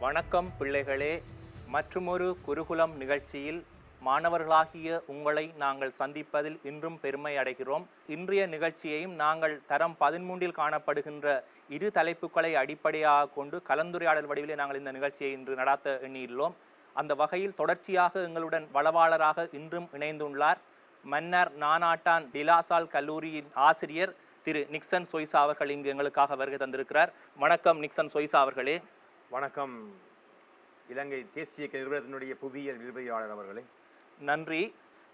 வணக்கம் பிள்ளைகளே. மற்றுமொரு குருகுலம் நிகழ்ச்சியில் மாணவர்களாகிய உங்களை நாங்கள் சந்திப்பதில் இன்றும் பெருமை அடைகிறோம். இன்றைய நிகழ்ச்சியையும் நாங்கள் தரம் 13 காணப்படுகின்ற இரு தலைப்புகளை அடிப்படையாக கொண்டு கலந்துரையாடல் வடிவிலே நாங்கள் இந்த நிகழ்ச்சியை இன்று நடாத்த எண்ணியுள்ளோம். அந்த வகையில் தொடர்ச்சியாக எங்களுடன் வளவாளராக இன்றும் இணைந்துள்ளார் மன்னர் நானாட்டான் டிலாசால் கல்லூரியின் ஆசிரியர் திரு நிக்சன் சொய்சா அவர்கள் இங்கு எங்களுக்காக வருகை தந்திருக்கிறார். வணக்கம் நிக்சன் சொய்சா அவர்களே. வணக்கம் இலங்கை தேசிய நிறுவனத்தினுடைய புவியியல் விரிவுரையாளர் அவர்களே. நன்றி.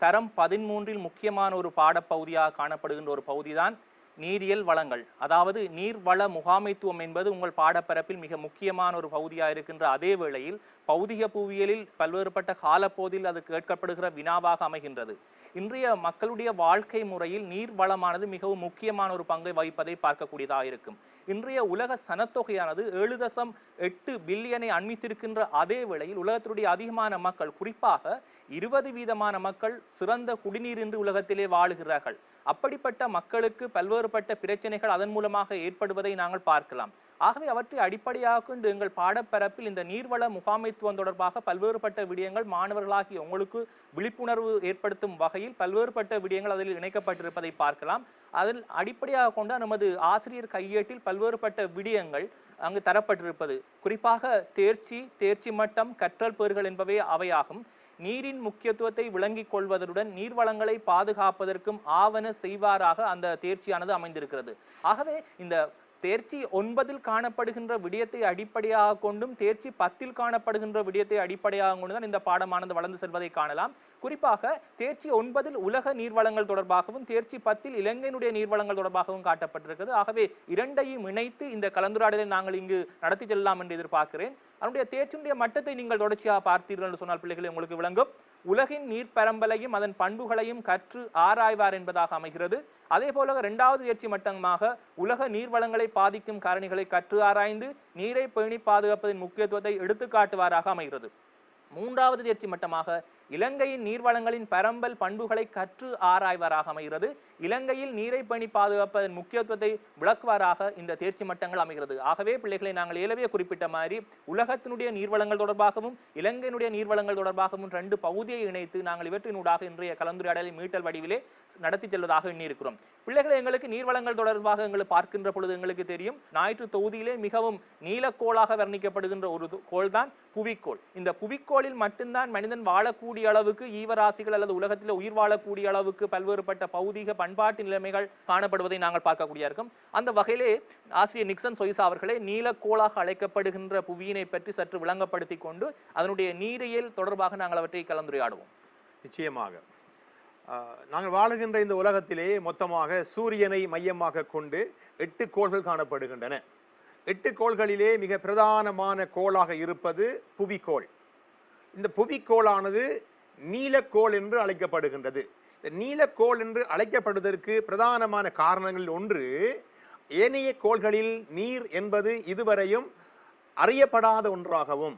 தரம் 13 முக்கியமான ஒரு பாடப்பகுதியாக காணப்படுகின்ற ஒரு பகுதிதான் நீரியல் வளங்கள். அதாவது நீர்வள முகாமைத்துவம் என்பது உங்கள் பாடப்பரப்பில் மிக முக்கியமான ஒரு பகுதியாக இருக்கின்ற அதே வேளையில் பௌதிக புவியியலில் பல்வேறுபட்ட காலப்போதில் அது கேட்கப்படுகிற வினாவாக அமைகின்றது. இன்றைய மக்களுடைய வாழ்க்கை முறையில் நீர் வளமானது மிகவும் முக்கியமான ஒரு பங்கை வகிப்பதை பார்க்கக்கூடியதாக இருக்கும். இன்றைய உலக சனத்தொகையானது 7.8 பில்லியனை அண்மித்திருக்கின்ற அதே வேளையில் உலகத்தினுடைய அதிகமான மக்கள், குறிப்பாக 20% மக்கள் சிறந்த குடிநீரின்றி உலகத்திலே வாழுகிறார்கள். அப்படிப்பட்ட மக்களுக்கு பல்வேறுபட்ட பிரச்சனைகள் அதன் மூலமாக ஏற்படுவதை நாங்கள் பார்க்கலாம். ஆகவே அவற்றை அடிப்படையாக கொண்டு எங்கள் பாடப்பரப்பில் இந்த நீர்வள முகாமைத்துவம் தொடர்பாக பல்வேறுபட்ட விடயங்கள் மாணவர்களாகிய உங்களுக்கு விழிப்புணர்வு ஏற்படுத்தும் வகையில் பல்வேறுபட்ட விடயங்கள் அதில் இணைக்கப்பட்டிருப்பதை பார்க்கலாம். அதில் அடிப்படையாக கொண்ட நமது ஆசிரியர் கையேட்டில் பல்வேறுபட்ட விடயங்கள் அங்கு தரப்பட்டிருப்பது, குறிப்பாக தேர்ச்சி மட்டம், கற்றல் பேறுகள் என்பவை அவையாகும். நீரின் முக்கியத்துவத்தை விளங்கிக் கொள்வதுடன் நீர்வளங்களை பாதுகாப்பதற்கும் ஆவண செய்வாராக அந்த தேர்ச்சியானது அமைந்திருக்கிறது. ஆகவே இந்த தேர்ச்சி 9 காணப்படுகின்ற விடயத்தை அடிப்படையாக கொண்டும் தேர்ச்சி 10 காணப்படுகின்ற விடயத்தை அடிப்படையாக கொண்டுதான் இந்த பாடமானது வளர்ந்து செல்வதை காணலாம். குறிப்பாக தேர்ச்சி 9 உலக நீர்வளங்கள் தொடர்பாகவும் தேர்ச்சி 10 இலங்கையினுடைய நீர்வளங்கள் தொடர்பாகவும் காட்டப்பட்டிருக்கிறது. ஆகவே இரண்டையும் இணைத்து இந்த கலந்துரையாடலை நாங்கள் இங்கு நடத்தி செல்லலாம் என்று எதிர்பார்க்கிறேன். அதனுடைய தேர்ச்சியினுடைய மட்டத்தை நீங்கள் தொடர்ச்சியாக பார்த்தீர்கள் என்று சொன்னால் பிள்ளைகளை உங்களுக்கு விளங்கும். உலகின் நீர் பரம்பலையும் அதன் பண்புகளையும் கற்று ஆராய்வார் என்பதாக அமைகிறது. அதே போல 2வது தேர்ச்சி மட்டமாக உலக நீர்வளங்களை பாதிக்கும் காரணிகளை கற்று ஆராய்ந்து நீரை பேணி பாதுகாப்பதின் முக்கியத்துவத்தை எடுத்துக்காட்டுவாராக அமைகிறது. 3வது தேர்ச்சி மட்டமாக இலங்கையின் நீர்வளங்களின் பரம்பல் பண்புகளை கற்று ஆராய்வாராக அமைகிறது. இலங்கையில் நீரை பேணி பாதுகாப்பதன் முக்கியத்துவத்தை விளக்குவாராக இந்த தேர்ச்சி மட்டங்கள் அமைகிறது. ஆகவே பிள்ளைகளை நாங்கள் ஏலவே குறிப்பிட்ட மாதிரி உலகத்தினுடைய நீர்வளங்கள் தொடர்பாகவும் இலங்கையினுடைய நீர்வளங்கள் தொடர்பாகவும் 2 பகுதியை இணைத்து நாங்கள் இவற்றினூடாக இன்றைய கலந்துரையாடலை மீட்டல் வடிவிலே நடத்தி செல்வதாக எண்ணியிருக்கிறோம். பிள்ளைகளை எங்களுக்கு நீர்வளங்கள் தொடர்பாக எங்களுக்கு பார்க்கின்ற பொழுது எங்களுக்கு தெரியும், ஞாயிற்று தொகுதியிலே மிகவும் நீலக்கோளாக வர்ணிக்கப்படுகின்ற ஒரு கோள் தான் புவிக்கோள். இந்த புவிக்கோளில் மட்டும்தான் மனிதன் வாழக்கூடிய அளவுக்கு ஈவராசிகள் அல்லது உலகத்தில் உயிர் வாழக்கூடிய அளவுக்கு பல்வேறுபட்ட பௌதிக பண்பாட்டு நிலைமைகள் காணப்படுவதை நாங்கள் பார்க்கக்கூடிய இருக்கும். அந்த வகையிலே ஆசிரியர் நிக்சன் சொய்சா அவர்களே நீலக்கோளாக அழைக்கப்படுகின்ற புவியினை பற்றி சற்று விளங்கப்படுத்தி கொண்டு அதனுடைய நீரியல் தொடர்பாக நாங்கள் அவற்றை கலந்துரையாடுவோம். நிச்சயமாக நாங்கள் வாழுகின்ற இந்த உலகத்திலே மொத்தமாக சூரியனை மையமாக கொண்டு 8 கோள்கள் காணப்படுகின்றன. 8 கோள்களிலே மிக பிரதானமான கோளாக இருப்பது புவிக்கோள். இந்த புவிக்கோளானது நீலக்கோள் என்று அழைக்கப்படுகின்றது. இந்த நீலக்கோள் என்று அழைக்கப்படுவதற்கு பிரதானமான காரணங்களில் ஒன்று, ஏனைய கோள்களில் நீர் என்பது இதுவரையும் அறியப்படாத ஒன்றாகவும்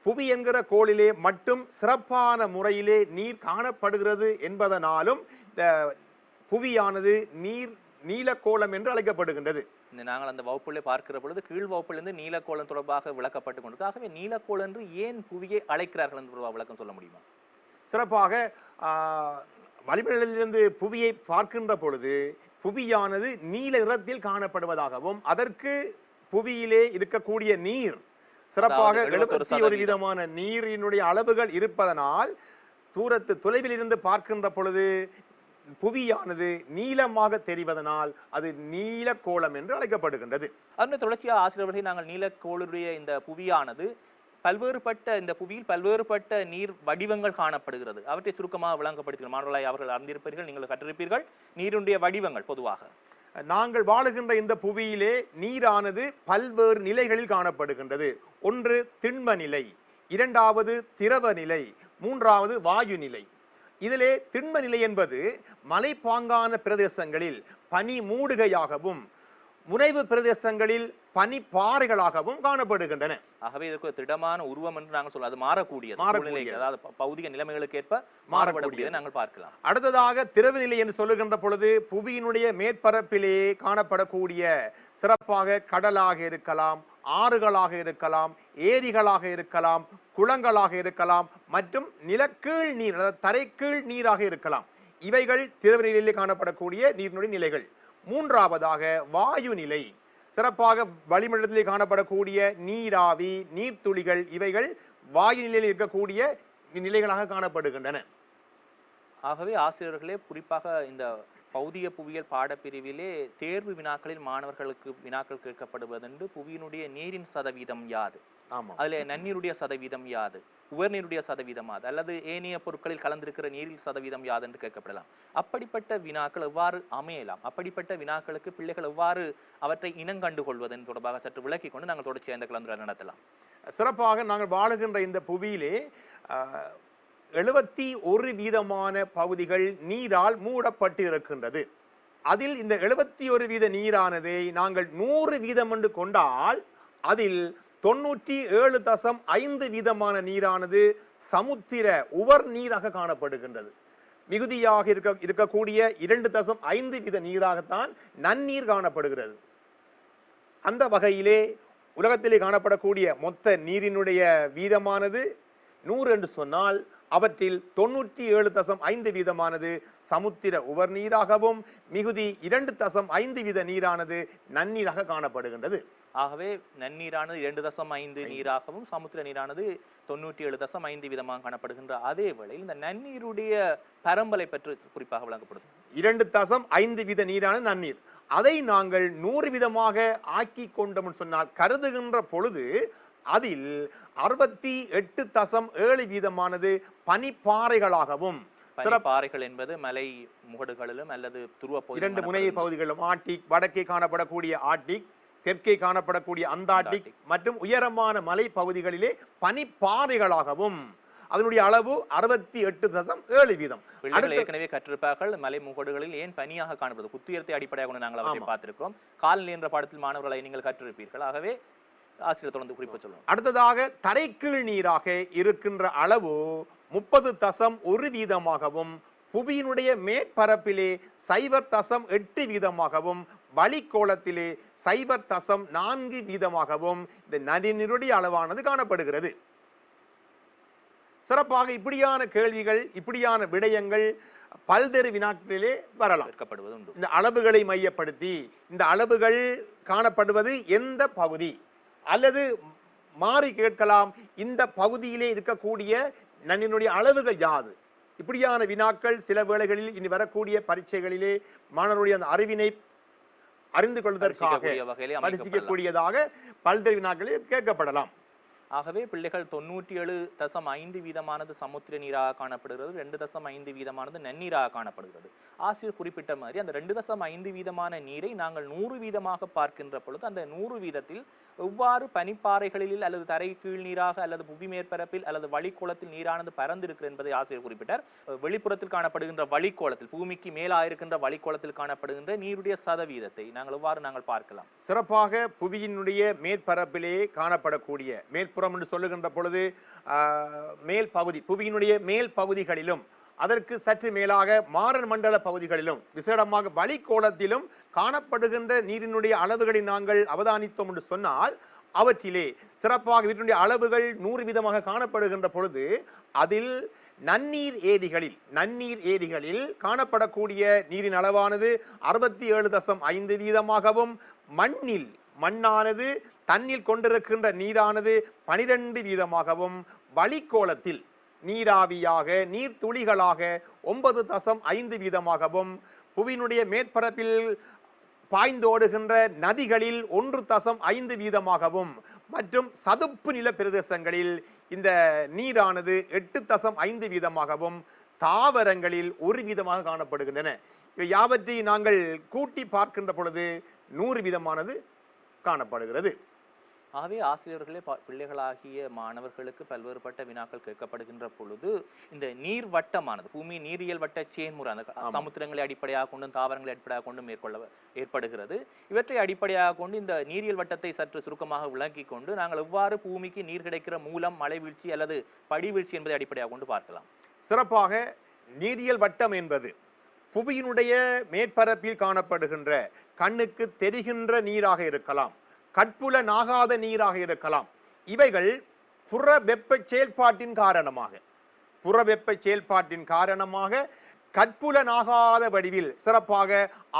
புவி என்கிற கோளிலே மட்டும் சிறப்பான முறையிலே நீர் காணப்படுகிறது என்பதனாலும் இந்த புவியானது நீலக்கோளம் என்று அழைக்கப்படுகின்றது. நாங்கள் அந்த வகுப்புகளை பார்க்கிற பொழுது கீழ் வகுப்பிலிருந்து நீலக்கோளம் தொடர்பாக விளக்கப்பட்டு கொண்டு, ஆகவே நீலக்கோள் என்று ஏன் புவியை அழைக்கிறார்கள் என்று விளக்கம் சொல்ல முடியுமா? சிறப்பாக வளிமண்டலத்திலிருந்து புவியை பார்க்கின்ற பொழுது புவியானது நீல நிறத்தில் காணப்படுவதாகவும் அதற்கு புவியிலே இருக்கக்கூடிய நீர் சிறப்பாக 71% நீரினுடைய அளவுகள் இருப்பதனால் தொலைவில் இருந்து பார்க்கின்ற பொழுது புவியானது நீளமாக தெரிவதனால் அது நீலக்கோளம் என்று அழைக்கப்படுகின்றது. அதனுடைய தொடர்ச்சியாக ஆசிரியர்களை நாங்கள் நீலக்கோளுடைய இந்த புவியானது இந்த புவியில் பல்வேறுபட்ட நீர் வடிவங்கள் காணப்படுகிறது. அவற்றை சுருக்கமாக விளங்கப்படுத்துங்கள். மாணவர்களாய் அவர்கள் அறிந்திருப்பீர்கள், நீங்கள் கற்றிருப்பீர்கள். நீருடைய வடிவங்கள் பொதுவாக நாங்கள் வாழுகின்ற இந்த புவியிலே நீரானது பல்வேறு நிலைகளில் காணப்படுகின்றது. ஒன்று திண்ம நிலை, 2வது திரவ நிலை, 3வது வாயு நிலை. இதிலே திண்ம நிலை என்பது மலைப்பாங்கான பிரதேசங்களில் பனி மூடுகையாகவும் முனைவு பிரதேசங்களில் பனிப்பாறைகளாகவும் காணப்படுகின்றன. ஆகவே இதற்கு திடமான உருவம் என்று நாங்கள் சொல்ல, அது மாறக்கூடியது, அதாவது பௌதிக நிலைமைகளுக்கு ஏற்ப மாறக்கூடியதை நாங்கள் பார்க்கலாம். அடுத்ததாக திரவ நிலை என்று சொல்லுகின்ற பொழுது புவியினுடைய மேற்பரப்பிலே காணப்படக்கூடிய சிறப்பாக கடலாக இருக்கலாம், ஆறுகளாக இருக்கலாம், ஏரிகளாக இருக்கலாம், குளங்களாக இருக்கலாம், மற்றும் நிலக்கீழ் நீர் அதாவது தரைக்கீழ் நீராக இருக்கலாம். இவைகள் திரவ நிலையிலே காணப்படக்கூடிய நீரினுடைய நிலைகள். மூன்றாவதாக வாயு நிலை. சிறப்பாக வளிமண்டலத்திலே காணப்படக்கூடிய நீராவி, நீர்த்துளிகள் இவைகள் வாயு நிலையில் இருக்கக்கூடிய நிலைகளாக காணப்படுகின்றன. ஆகவே ஆசிரியர்களே, குறிப்பாக இந்த பௌதிக புவியியல் பாடப்பிரிவிலே தேர்வு வினாக்களில் மாணவர்களுக்கு வினாக்கள் கேட்கப்படுவதென்று புவியினுடைய நீரின் சதவீதம் யாது, அதுல நன்னீருடைய சதவீதம் யாது, உவர்நீருடைய சதவீதம் யாது, அல்லது ஏனைய பொருட்களில் கலந்திருக்கிற நீரில் சதவீதம் யாது என்று கேட்கப்படலாம். அப்படிப்பட்ட வினாக்கள் எவ்வாறு அமையலாம், அப்படிப்பட்ட வினாக்களுக்கு பிள்ளைகள் எவ்வாறு அவற்றை இனங்கண்டு கொள்வதன் தொடர்பாக சற்று விளக்கி கொண்டு நாங்கள் தொடர்ச்சியாக இந்த கலந்துரையாடல் நடத்தலாம். சிறப்பாக நாங்கள் வாழுகின்ற இந்த புவியிலே 71% பகுதிகள் நீரால் மூடப்பட்டு இருக்கின்றது. அதில் இந்த 71% நீரானதை நாங்கள் 100% என்று கொண்டால் அதில் 97.5% நீரானது சமுத்திர உவர் நீராக காணப்படுகின்றது. மிகுதியாக இருக்கக்கூடிய 2.5% நீராகத்தான் நன்னீர் காணப்படுகிறது. அந்த வகையிலே உலகத்திலே காணப்படக்கூடிய மொத்த நீரினுடைய வீதமானது 100 என்று சொன்னால் அவற்றில் 97.5% சமுத்திர உவர் நீராகவும் மிகுதி 2.5% நீரானது நன்னீராக காணப்படுகின்றது. ஆகவே நன்னீரானது 2.5 நீராகவும் சமுத்திர நீரானது 97.5% காணப்படுகின்ற அதே வேளையில் இந்த நன்னீருடைய பரம்பலை பற்றி குறிப்பாக வழங்கப்படுது. 2.5% நீரான நன்னீர், அதை நாங்கள் 100% ஆக்கி கொண்டோம் சொன்னால் கருதுகின்ற பொழுது அதில் 68.7% பனிப்பாறைகளாகவும், பாறைகள் என்பது மலை முகடுகளிலும் அல்லது துருவ 2 முனை பகுதிகளிலும் ஆர்டிக், வடக்கே காணப்படக்கூடிய ஆர்டிக், தெற்கே காணப்படக்கூடிய அந்தார்டிக் மற்றும் உயரமான மலை பகுதிகளிலே பனிப்பாறைகளாகவும் அதனுடைய அளவு 68.7%. ஏற்கனவே கற்றிருப்பார்கள் மலை முகடுகளில் ஏன் பனியாக காணப்படுது, குத்துயரத்தை அடிப்படையாக கொண்டு நாங்கள் அவற்றை பார்த்திருக்கிறோம். காலநிலை என்ற பாடத்தில் மாணவர்களை நீங்கள் கற்றிருப்பீர்கள். ஆகவே ஆசிரியர் தொடர்ந்து குறிப்பு சொல்லுவோம். அடுத்ததாக தரைக்கீழ் நீராக இருக்கின்ற அளவு 30.1%, புவியினுடைய மேற்பரப்பிலே 0.8%, வளிக்கோளத்திலே 0.4% இந்த நதிநீருடைய அளவானது காணப்படுகிறது. சிறப்பாக இப்படியான கேள்விகள், இப்படியான விடயங்கள் பல்வேறு வினாக்களிலே வரலாம். இந்த அளவுகளை மையப்படுத்தி இந்த அளவுகள் காணப்படுவது எந்த பகுதி, அல்லது மாறி கேட்கலாம் இந்த பகுதியிலே இருக்கக்கூடிய நன்னினுடைய அளவுகள் யாது. இப்படியான வினாக்கள் சில வேளைகளில் இனி வரக்கூடிய பரீட்சைகளிலே மாணவருடைய அந்த அறிவினை அறிந்து கொள்வதற்காக பரிசீலிக்கக்கூடியதாக பல்வேறு வினாக்களில் கேட்கப்படலாம். ஆகவே பிள்ளைகள் 97.5% சமுத்திர நீராக காணப்படுகிறது, 2.5% நன்னீராக காணப்படுகிறது. ஆசிரியர் குறிப்பிட்ட மாதிரி அந்த 2.5% நீரை நாங்கள் 100% பார்க்கின்ற பொழுது அந்த 100% எவ்வாறு பனிப்பாறைகளில் அல்லது தரை கீழ் நீராக அல்லது புவி மேற்பரப்பில் அல்லது வளிக்கோளத்தில் நீரானது பறந்திருக்கிறது என்பதை ஆசிரியர் குறிப்பிட்டார். வெளிப்புறத்தில் காணப்படுகின்ற வளிக்கோளத்தில், பூமிக்கு மேலாயிருக்கின்ற வளிக்கோளத்தில் காணப்படுகின்ற நீருடைய சதவீதத்தை நாங்கள் எவ்வாறு பார்க்கலாம். சிறப்பாக புவியினுடைய மேற்பரப்பிலே காணப்படக்கூடிய, மேற்புறம் என்று சொல்லுகின்ற பொழுது மேல் பகுதி, புவியினுடைய மேல் பகுதிகளிலும் அதற்கு சற்று மேலாக மாறன் மண்டல பகுதிகளிலும் விசேடமாக வளிக்கோளத்திலும் காணப்படுகின்ற நீரினுடைய அளவுகளை நாங்கள் அவதானித்தோம் என்று சொன்னால் அவற்றிலே சிறப்பாக இவற்றினுடைய அளவுகள் 100% காணப்படுகின்ற பொழுது அதில் நன்னீர் ஏரிகளில் காணப்படக்கூடிய நீரின் அளவானது 67.5%, மண்ணானது தண்ணீர் கொண்டிருக்கின்ற நீரானது 12%, வளிக்கோளத்தில் நீராவியாக நீர்த்துளிகளாக 9.5%, புவியினுடைய மேற்பரப்பில் பாய்ந்தோடுகின்ற நதிகளில் 1.5%, மற்றும் சதுப்பு நில பிரதேசங்களில் இந்த நீரானது 8.5%, தாவரங்களில் 1% காணப்படுகின்றன. இவை யாவற்றை நாங்கள் கூட்டி பார்க்கின்ற பொழுது 100% காணப்படுகிறது. ஆகவே ஆசிரியர்களே, பிள்ளைகளாகிய மாணவர்களுக்கு பல்வேறுபட்ட வினாக்கள் கேட்கப்படுகின்ற பொழுது இந்த நீர் வட்டமானது பூமி நீரியல் வட்ட செயல்முறை அந்த சமுத்திரங்களை அடிப்படையாக கொண்டும் தாவரங்களை அடிப்படையாக கொண்டும் ஏற்படுகிறது. இவற்றை அடிப்படையாக கொண்டு இந்த நீரியல் வட்டத்தை சற்று சுருக்கமாக விளக்கி கொண்டு நாங்கள் எவ்வாறு பூமிக்கு நீர் கிடைக்கிற மூலம், மழை வீழ்ச்சி அல்லது படிவீழ்ச்சி என்பதை அடிப்படையாக கொண்டு பார்க்கலாம். சிறப்பாக நீரியல் வட்டம் என்பது புவியினுடைய மேற்பரப்பில் காணப்படுகின்ற கண்ணுக்கு தெரிகின்ற நீராக இருக்கலாம், கட்புல நாகாத நீராக இருக்கலாம். இவைகள் புற வெப்ப செயல்பாட்டின் காரணமாக கட்புலனாகாத வடிவில் சிறப்பாக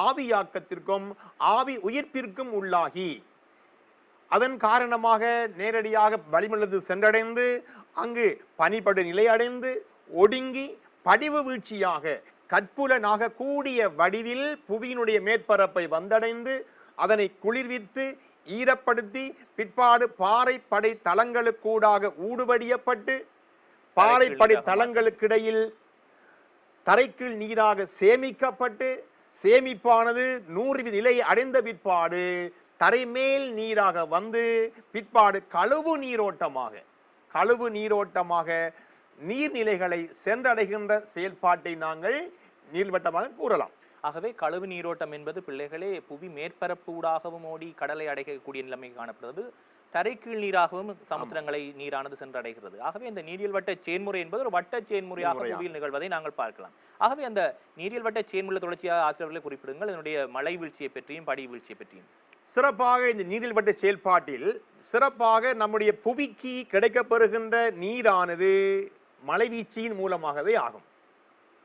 ஆவியாக்கத்திற்கும் ஆவி உயிர்ப்பிற்கும் உள்ளாகி அதன் காரணமாக நேரடியாக வளிமண்டலத்தில் சென்றடைந்து அங்கு பனிப்படு நிலை அடைந்து ஒடுங்கி படிவு வீழ்ச்சியாக கட்புலனாக கூடிய வடிவில் புவியினுடைய மேற்பரப்பை வந்தடைந்து அதனை குளிர்வித்து ஈரப்படுத்தி பிற்பாடு பாறைப்படை தளங்களுக்கூடாக ஊடுபடியப்பட்டு பாறைப்படை தளங்களுக்கிடையில் தரைக்கீழ் நீராக சேமிக்கப்பட்டு சேமிப்பானது 100 நிலை அடைந்த பிற்பாடு தரைமேல் நீராக வந்து பிற்பாடு கழுவு நீரோட்டமாக நீர்நிலைகளை சென்றடைகின்ற செயல்பாட்டை நாங்கள் நீள்வட்டமாக கூறலாம். ஆகவே கழுவு நீரோட்டம் என்பது பிள்ளைகளே புவி மேற்பரப்பு ஊடாகவும் ஓடி கடலை அடையக்கூடிய நிலைமை காணப்படுறது. தரைக்கீழ் நீராகவும் சமுத்திரங்களை நீரானது சென்றடைகிறது. ஆகவே இந்த நீரியல் வட்ட செயன்முறை என்பது ஒரு வட்ட செயன்முறையாக புவியில் நிகழ்வதை நாங்கள் பார்க்கலாம். ஆகவே அந்த நீரியல் வட்ட செயன்முறை தொடர்ச்சியாக ஆசிரியர்களை குறிப்பிடுங்கள், இதனுடைய மழை வீழ்ச்சியை பற்றியும் படி வீழ்ச்சியை பற்றியும். சிறப்பாக இந்த நீரியல் வட்ட செயல்பாட்டில் சிறப்பாக நம்முடைய புவிக்கு கிடைக்கப்பெறுகின்ற நீரானது மழைவீழ்ச்சியின் மூலமாகவே ஆகும்.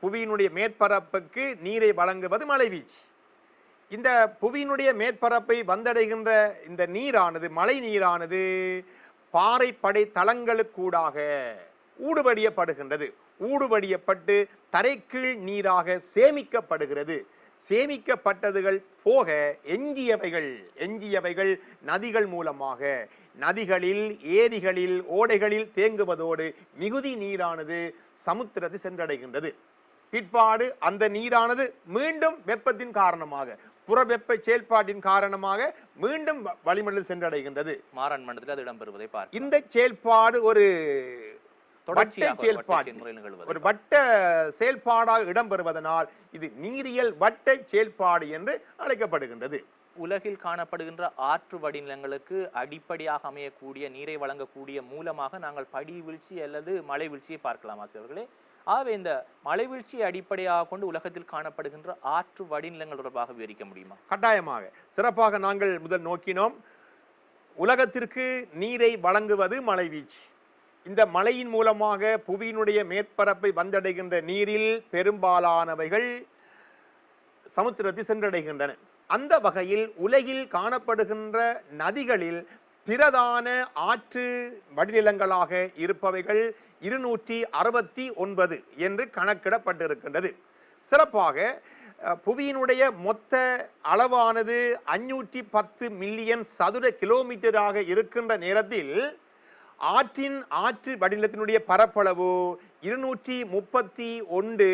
புவியினுடைய மேற்பரப்புக்கு நீரை வழங்குவது மழைவீழ்ச்சி. இந்த புவியினுடைய மேற்பரப்பை வந்தடைகின்ற இந்த நீரானது மழை நீரானது பாறைப்படை தளங்களுக்கூடாக ஊடுபடியப்படுகின்றது. ஊடுபடியப்பட்டு தரைக்கீழ் நீராக சேமிக்கப்படுகிறது. சேமிக்கப்பட்டதுகள் போக எஞ்சியவைகள் நதிகள் மூலமாக நதிகளில் ஏரிகளில் ஓடைகளில் தேங்குவதோடு மிகுதி நீரானது சமுத்திரத்தை சென்றடைகின்றது. பிற்பாடு அந்த நீரானது மீண்டும் வெப்பத்தின் காரணமாக புறவெப்ப செயல்பாட்டின் காரணமாக மீண்டும் வளிமண்டலம் சென்றடைகின்றது. மாறன் மண்டலத்தில் அது இடம்பெறுவதை பார்க்கிறோம். இந்த செயல்பாடு ஒரு வட்ட செயல்பாடாக இடம்பெறுவதனால் இது நீரியல் வட்ட செயல்பாடு என்று அழைக்கப்படுகின்றது. உலகில் காணப்படுகின்ற ஆற்று வடிநிலங்களுக்கு அடிப்படையாக அமையக்கூடிய நீரை வழங்கக்கூடிய மூலமாக நாங்கள் படி வீழ்ச்சி அல்லது மழை வீழ்ச்சியை பார்க்கலாம் ஆசிரியர்களே. ஆகவே இந்த மழை வீழ்ச்சியை அடிப்படையாக கொண்டு உலகத்தில் காணப்படுகின்ற ஆற்று வடிநிலங்கள் தொடர்பாக விவரிக்க முடியுமா? கட்டாயமாக. சிறப்பாக நாங்கள் முதல் நோக்கினோம், உலகத்திற்கு நீரை வழங்குவது மழை வீழ்ச்சி. இந்த மழையின் மூலமாக புவியினுடைய மேற்பரப்பை வந்தடைகின்ற நீரில் பெரும்பாலானவைகள் சமுத்திரத்தை சென்றடைகின்றன. அந்த வகையில் உலகில் காணப்படுகின்ற நதிகளில் பிரதான ஆற்று வடிநிலங்களாக இருப்பவைகள் 269 என்று கணக்கிடப்பட்டிருக்கின்றது. சிறப்பாக புவியினுடைய மொத்த அளவானது 510 மில்லியன் சதுர கிலோமீட்டராக இருக்கின்ற நேரத்தில் ஆற்று வடிநிலத்தினுடைய பரப்பளவு 231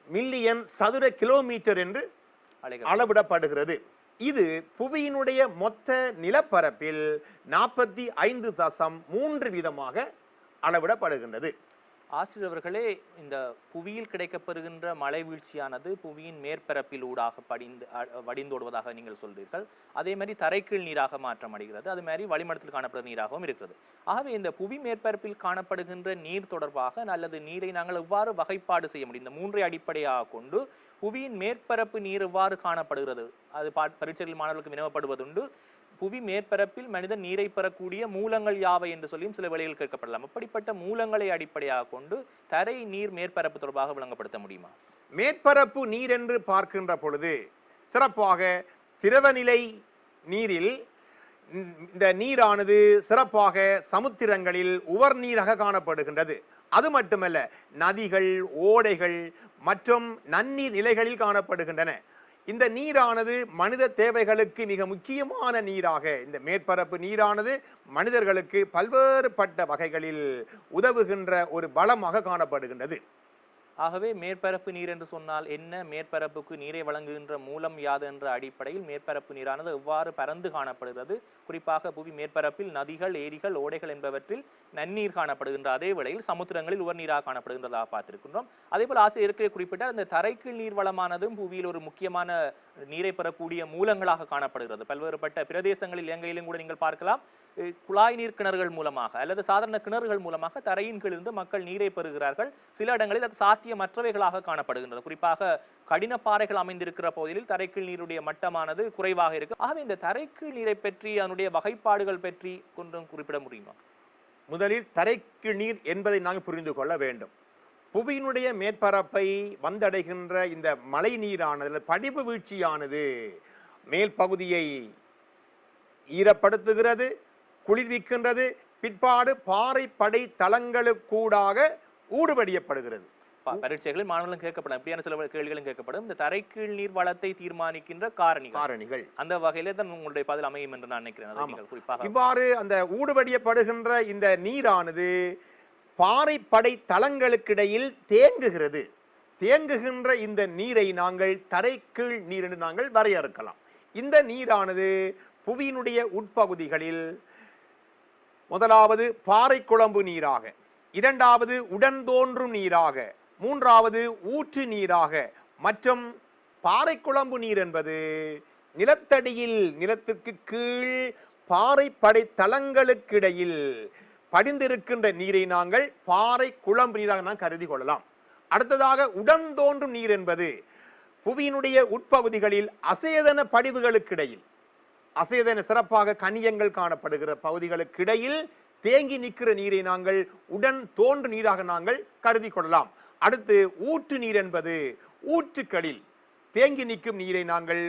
மில்லியன் சதுர கிலோமீட்டர் என்று அளவிடப்படுகிறது. இது புவியினுடைய மொத்த நிலப்பரப்பில் 45.3% அளவிடப்படுகின்றது. ஆசிரியர்களே, இந்த புவியில் கிடைக்கப்பெறுகின்ற மழை வீழ்ச்சியானது புவியின் மேற்பரப்பில் ஊடாக வடிந்தோடுவதாக நீங்கள் சொல்றீர்கள். அதே மாதிரி தரைக்கீழ் நீராக மாற்றம் அடைகிறது. அது மாதிரி வளிமண்டலத்தில் காணப்படுகிற நீராகவும் இருக்கிறது. ஆகவே இந்த புவி மேற்பரப்பில் காணப்படுகின்ற நீர் தொடர்பாக அல்லது நீரை நாங்கள் எவ்வாறு வகைப்பாடு செய்ய முடியும்? இந்த மூன்றை அடிப்படையாக கொண்டு புவியின் மேற்பரப்பு நீர் எவ்வாறு காணப்படுகிறது? அது பரீட்சைகள் மாணவர்களுக்கு வினவப்படுவதுண்டு. புவி மேற்பரப்பில் மனிதன் நீரை பெறக்கூடிய மூலங்கள் யாவை என்று சொல்லியும் சில வேளைகள் கேட்கப்படலாம். அப்படிப்பட்ட மூலங்களை அடிப்படையாக கொண்டு தரை நீர் மேற்பரப்பு தொடர்பாக விளங்கப்படுத்த முடியுமா? மேற்பரப்பு நீர் என்று பார்க்கின்ற பொழுது சிறப்பாக திரவநிலை நீரில் இந்த நீரானது சிறப்பாக சமுத்திரங்களில் உவர் நீராக காணப்படுகின்றது. அது மட்டுமல்ல, நதிகள், ஓடைகள் மற்றும் நன்னீர் நிலைகளில் காணப்படுகின்றன. இந்த நீரானது மனித தேவைகளுக்கு மிக முக்கியமான நீராக இந்த மேற்பரப்பு நீரானது மனிதர்களுக்கு பல்வேறுபட்ட வகைகளில் உதவுகின்ற ஒரு பலமாக காணப்படுகின்றது. ஆகவே மேற்பரப்பு நீர் என்று சொன்னால் என்ன, மேற்பரப்புக்கு நீரை வழங்குகின்ற மூலம் யாது என்ற அடிப்படையில் மேற்பரப்பு நீரானது எவ்வாறு பரந்து காணப்படுகிறது? குறிப்பாக புவி மேற்பரப்பில் நதிகள், ஏரிகள், ஓடைகள் என்பவற்றில் நன்னீர் காணப்படுகின்ற அதே வேளையில் சமுத்திரங்களில் உவர் நீராக காணப்படுகின்றதாக பார்த்திருக்கின்றோம். அதே போல் ஆசிரியர் குறிப்பிட்ட அந்த தரைக்கீழ் நீர் வளமானதும் புவியில் ஒரு முக்கியமான நீரை பெறக்கூடிய மூலங்களாக காணப்படுகிறது. பல்வேறுபட்ட பிரதேசங்களில் இலங்கையிலும் கூட நீங்கள் பார்க்கலாம், குழாய் நீர் கிணறுகள் மூலமாக அல்லது சாதாரண கிணறுகள் மூலமாக தரையின் கீழிருந்து மக்கள் நீரை பெறுகிறார்கள். சில இடங்களில் அது சாத்தியம் சாத்தியமற்றவைகளாக காணப்படுகின்றது. குறிப்பாக கடின பாறைகள் அமைந்திருக்கிற பகுதியில் தரைக்கீழ் நீருடைய மட்டமானது குறைவாக இருக்கு. ஆகவே இந்த தரைக்கீழ் நீரை பற்றி அதனுடைய வகைப்பாடுகள் பற்றி கொஞ்சம் குறிப்பிட முடியுமா? முதலில் தரைக்கீழ் நீர் என்பதை நாங்கள் புரிந்து கொள்ள வேண்டும். புவியினுடைய மேற்பரப்பை வந்தடைகின்ற இந்த மழை நீரானது, படிவு வீழ்ச்சியானது மேல் பகுதியை ஈரப்படுத்துகிறது, குளிர்விக்கின்றது, பிற்பாடு பாறை படை தளங்களுக்கூடாக ஊடுபடியப்படுகிறது. பரீட்சைகளில் மாணவர்களும் கேட்கப்படும், எப்படியான சில கேள்விகளும் கேட்கப்படும். இந்த தரைக்கீழ் நீர் வளத்தை தீர்மானிக்கின்ற காரணிகள் அந்த வகையிலே தான் உங்களுடைய பதில் அமையும் என்று நான் நினைக்கிறேன். குறிப்பாக இவ்வாறு அந்த ஊடுபடியப்படுகின்ற இந்த நீரானது பாறை படை தளங்களுக்கிடையில் தேங்குகிறது. தேங்குகின்ற இந்த நீரை நாங்கள் தரைக்கீழ் நீர் என்று நாங்கள் வரையறுக்கலாம். இந்த நீரானது புவியினுடைய உட்பகுதிகளில் முதலாவது பாறை குழம்பு நீராக, இரண்டாவது உடன் தோன்றும் நீராக, மூன்றாவது ஊற்று நீராக மற்றும் பாறை குழம்பு நீர் என்பது நிலத்தடியில் நிலத்திற்கு கீழ் பாறை படை தளங்களுக்கிடையில் படிந்திருக்கின்ற நீரை நாங்கள் பாறை குழம்பு நீராக நாம் கருதி கொள்ளலாம். அடுத்ததாக உடன் தோன்றும் நீர் என்பது புவியினுடைய உட்பகுதிகளில் அசேதன படிவுகளுக்கிடையில், அசேதன சிறப்பாக கனியங்கள் காணப்படுகிற பகுதிகளுக்கிடையில் தேங்கி நிற்கிற நீரை நாங்கள் உடன் தோன்று நீராக நாங்கள் கருதி கொள்ளலாம். அடுத்து ஊற்று நீர் என்பது ஊற்றுக்களில் தேங்கி நிற்கும் நீரை நாங்கள்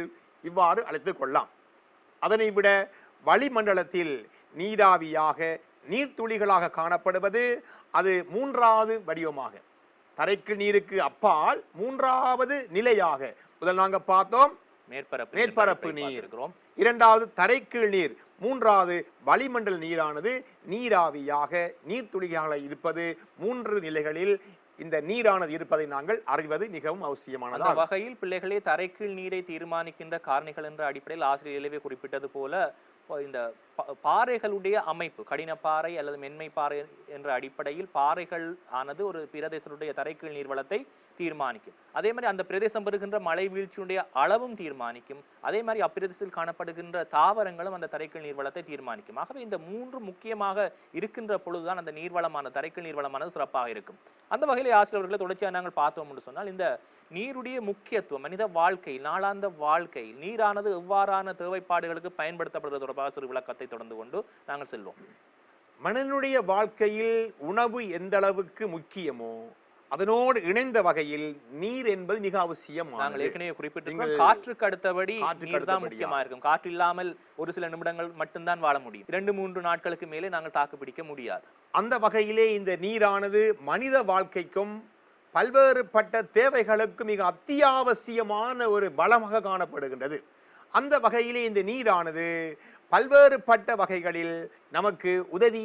இவ்வாறு அழைத்துக் கொள்ளலாம். அதனை விட வளிமண்டலத்தில் நீராவியாக நீர்த்துளிகளாக காணப்படுவது அது மூன்றாவது வடிவமாக, தரைக்கீழ் நீருக்கு அப்பால் மூன்றாவது நிலையாக, முதல் நாங்கள் பார்த்தோம் மேற்பரப்பு நீர், இரண்டாவது தரைக்கீழ் நீர், மூன்றாவது வளிமண்டல நீரானது நீராவியாக நீர்த்துளிகளாக இருப்பது. மூன்று நிலைகளில் இந்த நீரானது இருப்பதை நாங்கள் அறிவது மிகவும் அவசியமானது. அந்த வகையில் பிள்ளைகளே தரைக்கீழ் நீரை தீர்மானிக்கின்ற காரணிகள் என்ற அடிப்படையில் ஆசிரியர் குறிப்பிட்டது போல இந்த பாறைகளுடைய அமைப்பு, கடின பாறை அல்லது மென்மை பாறை என்ற அடிப்படையில் பாறைகள் ஆனது ஒரு பிரதேசத்துடைய தரைக்கீழ் நீர்வளத்தை தீர்மானிக்கும். அதே மாதிரி அந்த பிரதேசம் பெறுகின்ற மழை வீழ்ச்சியுடைய அளவும் தீர்மானிக்கும். அதே மாதிரி அப்பிரதேசத்தில் காணப்படுகின்ற தாவரங்களும் அந்த தரைக்கீழ் நீர்வளத்தை தீர்மானிக்கும். ஆகவே இந்த மூன்று முக்கியமாக இருக்கின்ற பொழுதுதான் அந்த நீர்வளமான தரைக்கீழ் நீர்வளமானது சிறப்பாக இருக்கும். அந்த வகையில் ஆசிரியர்களை தொடர்ச்சியாக நாங்கள் பார்த்தோம் என்று சொன்னால், இந்த நீருடைய முக்கியத்துவம் மனித வாழ்க்கை, நாளாந்த வாழ்க்கை, நீரானது எவ்வாறான தேவைப்பாடுகளுக்கு பயன்படுத்தப்படுவது தொடர்பாக சிறு விளக்கத்தை தொடர்ந்து கொண்டு நாங்கள் செல்வோம். மனிதனுடைய வாழ்க்கையில் உணவு எந்த அளவுக்கு முக்கியமோ அதனோடு இணைந்த வகையில் நீர் என்பது மிக அவசியம். நாங்கள் ஏற்கனவே குறிப்பிட்டிருக்கிறோம், காற்றுக்கு அடுத்தபடி நீர் தான் முக்கியமா இருக்கும். காற்று இல்லாமல் ஒரு சில நிமிடங்கள் மட்டும்தான் வாழ முடியும். 2-3 நாட்களுக்கு மேலே நாங்கள் தாக்கு பிடிக்க முடியாது. அந்த வகையிலே இந்த நீரானது மனித வாழ்க்கைக்கும் பல்வேறுபட்ட தேவைகளுக்கு மிக அத்தியாவசியமான ஒரு பலமாக காணப்படுகின்றது. அந்த வகையிலே இந்த நீரானது பல்வேறுபட்ட வகைகளில் நமக்கு உதவி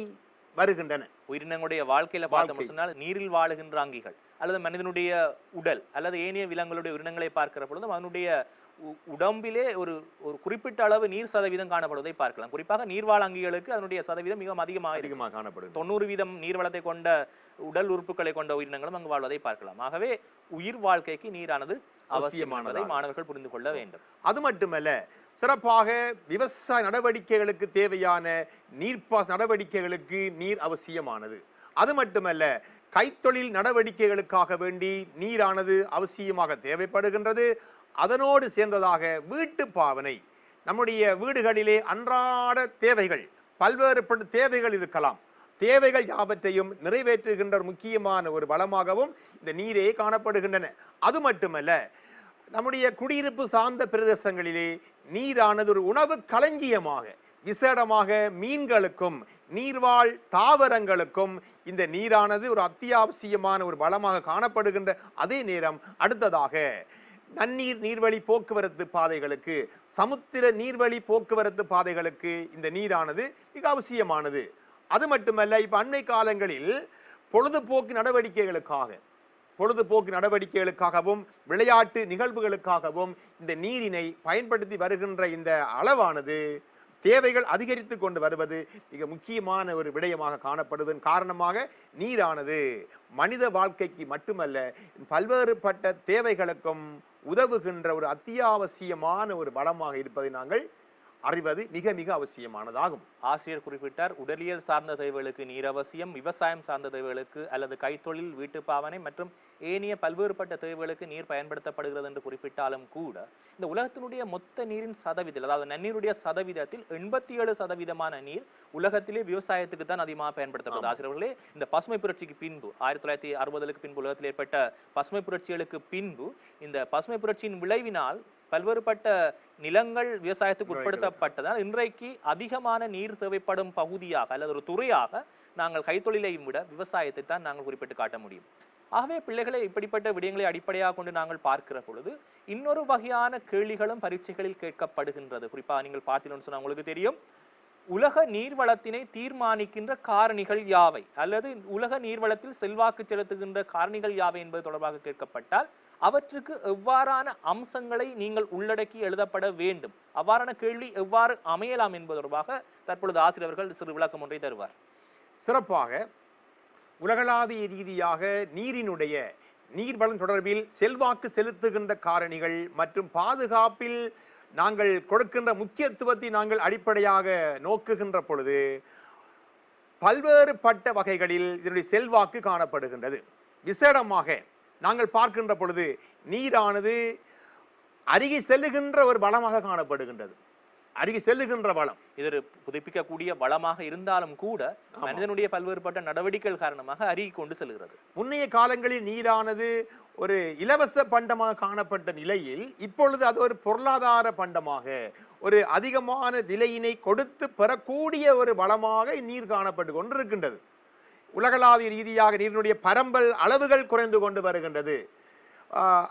வருகின்றன. உயிரினங்களுடைய வாழ்க்கையில பார்த்தோம் சொன்னால், நீரில் வாழுகின்ற அங்கிகள் அல்லது மனிதனுடைய உடல் அல்லது ஏனைய விலங்குகளுடைய உயிரினங்களை பார்க்கிற பொழுதும் அதனுடைய உடம்பிலே ஒரு குறிப்பிட்ட அளவு நீர் சதவீதம் காணப்படுவதை பார்க்கலாம். குறிப்பாக நீர்வாழ் அங்கிகளுக்கு அதனுடைய சதவீதம் மிகவும் அதிகமாக காணப்படும். 90% நீர்வளத்தை கொண்ட உடல் உறுப்புகளை கொண்ட உயிரினங்களும் அங்கு வாழ்வதை பார்க்கலாம். ஆகவே உயிர் வாழ்க்கைக்கு நீரானது அவசியமானதை மாணவர்கள் புரிந்து கொள்ள வேண்டும். அது மட்டுமல்ல, சிறப்பாக விவசாய நடவடிக்கைகளுக்கு தேவையான நீர்ப்பாச நடவடிக்கைகளுக்கு நீர் அவசியமானது. அது மட்டுமல்ல, கைத்தொழில் நடவடிக்கைகளுக்காக வேண்டி நீரானது அவசியமாக தேவைப்படுகின்றது. அதனோடு சேர்ந்ததாக வீட்டு பாவனை, நம்முடைய வீடுகளிலே அன்றாட தேவைகள், பல்வேறுபட்ட தேவைகள் இருக்கலாம். தேவைகள் யாவற்றையும் நிறைவேற்றுகின்ற முக்கியமான ஒரு வளமாகவும் இந்த நீரே காணப்படுகின்றன. அது மட்டுமல்ல, நம்முடைய குடியிருப்பு சார்ந்த பிரதேசங்களிலே நீரானது ஒரு உணவு களஞ்சியமாக, விசேடமாக மீன்களுக்கும் நீர்வாழ் தாவரங்களுக்கும் இந்த நீரானது ஒரு அத்தியாவசியமான ஒரு வளமாக காணப்படுகின்ற அதே நேரம், அடுத்ததாக நன்னீர் நீர்வழி போக்குவரத்து பாதைகளுக்கு, சமுத்திர நீர்வழி போக்குவரத்து பாதைகளுக்கு இந்த நீரானது மிக அவசியமானது. அது மட்டுமல்ல, இப்ப அண்மை காலங்களில் பொழுதுபோக்கு நடவடிக்கைகளுக்காகவும் விளையாட்டு நிகழ்வுகளுக்காகவும் இந்த நீரினை பயன்படுத்தி வருகின்ற இந்த அளவானது தேவைகள் அதிகரித்து கொண்டு வருவது மிக முக்கியமான ஒரு விடயமாக காணப்படுவதன் காரணமாக நீரானது மனித வாழ்க்கைக்கு மட்டுமல்ல பல்வேறுபட்ட தேவைகளுக்கும் உதவுகின்ற ஒரு அத்தியாவசியமான ஒரு வளமாக இருப்பதை நாங்கள் அறிவது மிக மிக அவசியமானதாகும். ஆசிரியர் குறிப்பிட்டார், உடலியல் சார்ந்த தேவைகளுக்கு நீர் அவசியம், விவசாயம் சார்ந்த தேவைகளுக்கு அல்லது கைத்தொழில், வீட்டு பாவனை மற்றும் ஏனைய பல்வேறுபட்ட தேவைகளுக்கு நீர் பயன்படுத்தப்படுகிறது என்று குறிப்பிட்டாலும் கூட இந்த உலகத்தினுடைய மொத்த நீரின் சதவீதம், அதாவது நன்னீருடைய சதவீதத்தில் 87% நீர் உலகத்திலே விவசாயத்துக்கு தான் அதிகமாக பயன்படுத்தப்படுது. ஆசிரியர்களே, இந்த பசுமை புரட்சிக்கு பின்பு 1960களுக்கு பின்பு உலகத்தில் ஏற்பட்ட பசுமை புரட்சிகளுக்கு பின்பு இந்த பசுமை புரட்சியின் விளைவினால் பல்வேறுபட்ட நிலங்கள் விவசாயத்துக்கு உட்படுத்தப்பட்டதால் இன்றைக்கு அதிகமான நீர் தேவைப்படும் பகுதியாக அல்லது ஒரு துறையாக நாங்கள் கைத்தொழிலையும் விட விவசாயத்தை தான் நாங்கள் குறிப்பிட்டு காட்ட முடியும். ஆகவே பிள்ளைகளை இப்படிப்பட்ட விடயங்களை அடிப்படையாக கொண்டு நாங்கள் பார்க்கிற பொழுது இன்னொரு வகையான கேள்விகளும் பரீட்சைகளில் கேட்கப்படுகின்றது. குறிப்பாக நீங்கள் பார்த்தீங்கன்னு சொன்னா உங்களுக்கு தெரியும், உலக நீர்வளத்தினை தீர்மானிக்கின்ற காரணிகள் யாவை அல்லது உலக நீர்வளத்தில் செல்வாக்கு செலுத்துகின்ற காரணிகள் யாவை என்பது தொடர்பாக கேட்கப்பட்டால் அவற்றுக்கு எவ்வாறான அம்சங்களை நீங்கள் உள்ளடக்கி எழுதப்பட வேண்டும், அவ்வாறான கேள்வி எவ்வாறு அமையலாம் என்பது தொடர்பாக தற்பொழுது ஆசிரியர்கள் சிறு விளக்கம் ஒன்றை தருவார். சிறப்பாக உலகளாவிய ரீதியாக நீரினுடைய நீர்வளம் தொடர்பில் செல்வாக்கு செலுத்துகின்ற காரணிகள் மற்றும் பாதுகாப்பில் நாங்கள் கொடுக்கின்ற முக்கியத்துவத்தை நாங்கள் அடிப்படையாக நோக்குகின்ற பொழுது பல்வேறுபட்ட வகைகளில் இதனுடைய செல்வாக்கு காணப்படுகின்றது. விசேடமாக நாங்கள் பார்க்கின்ற பொழுது நீரானது அருகே செல்லுகின்ற ஒரு வளமாக காணப்படுகின்றது. அருகே செல்லுகின்ற வளம் இது புதுப்பிக்கக்கூடிய வளமாக இருந்தாலும் கூட மனிதனுடைய பல்வேறுபட்ட நடவடிக்கைகள் காரணமாக அருகி கொண்டு செல்கிறது. முன்னைய காலங்களில் நீரானது ஒரு இலவச பண்டமாக காணப்பட்ட நிலையில் இப்பொழுது அது ஒரு பொருளாதார பண்டமாக, ஒரு அதிகமான விலையினை கொடுத்து பெறக்கூடிய ஒரு வளமாக நீர் காணப்பட்டு கொண்டிருக்கின்றது. உலகளாவிய ரீதியாக நீரினுடைய பரம்பல் அளவுகள் குறைந்து கொண்டு வருகின்றது.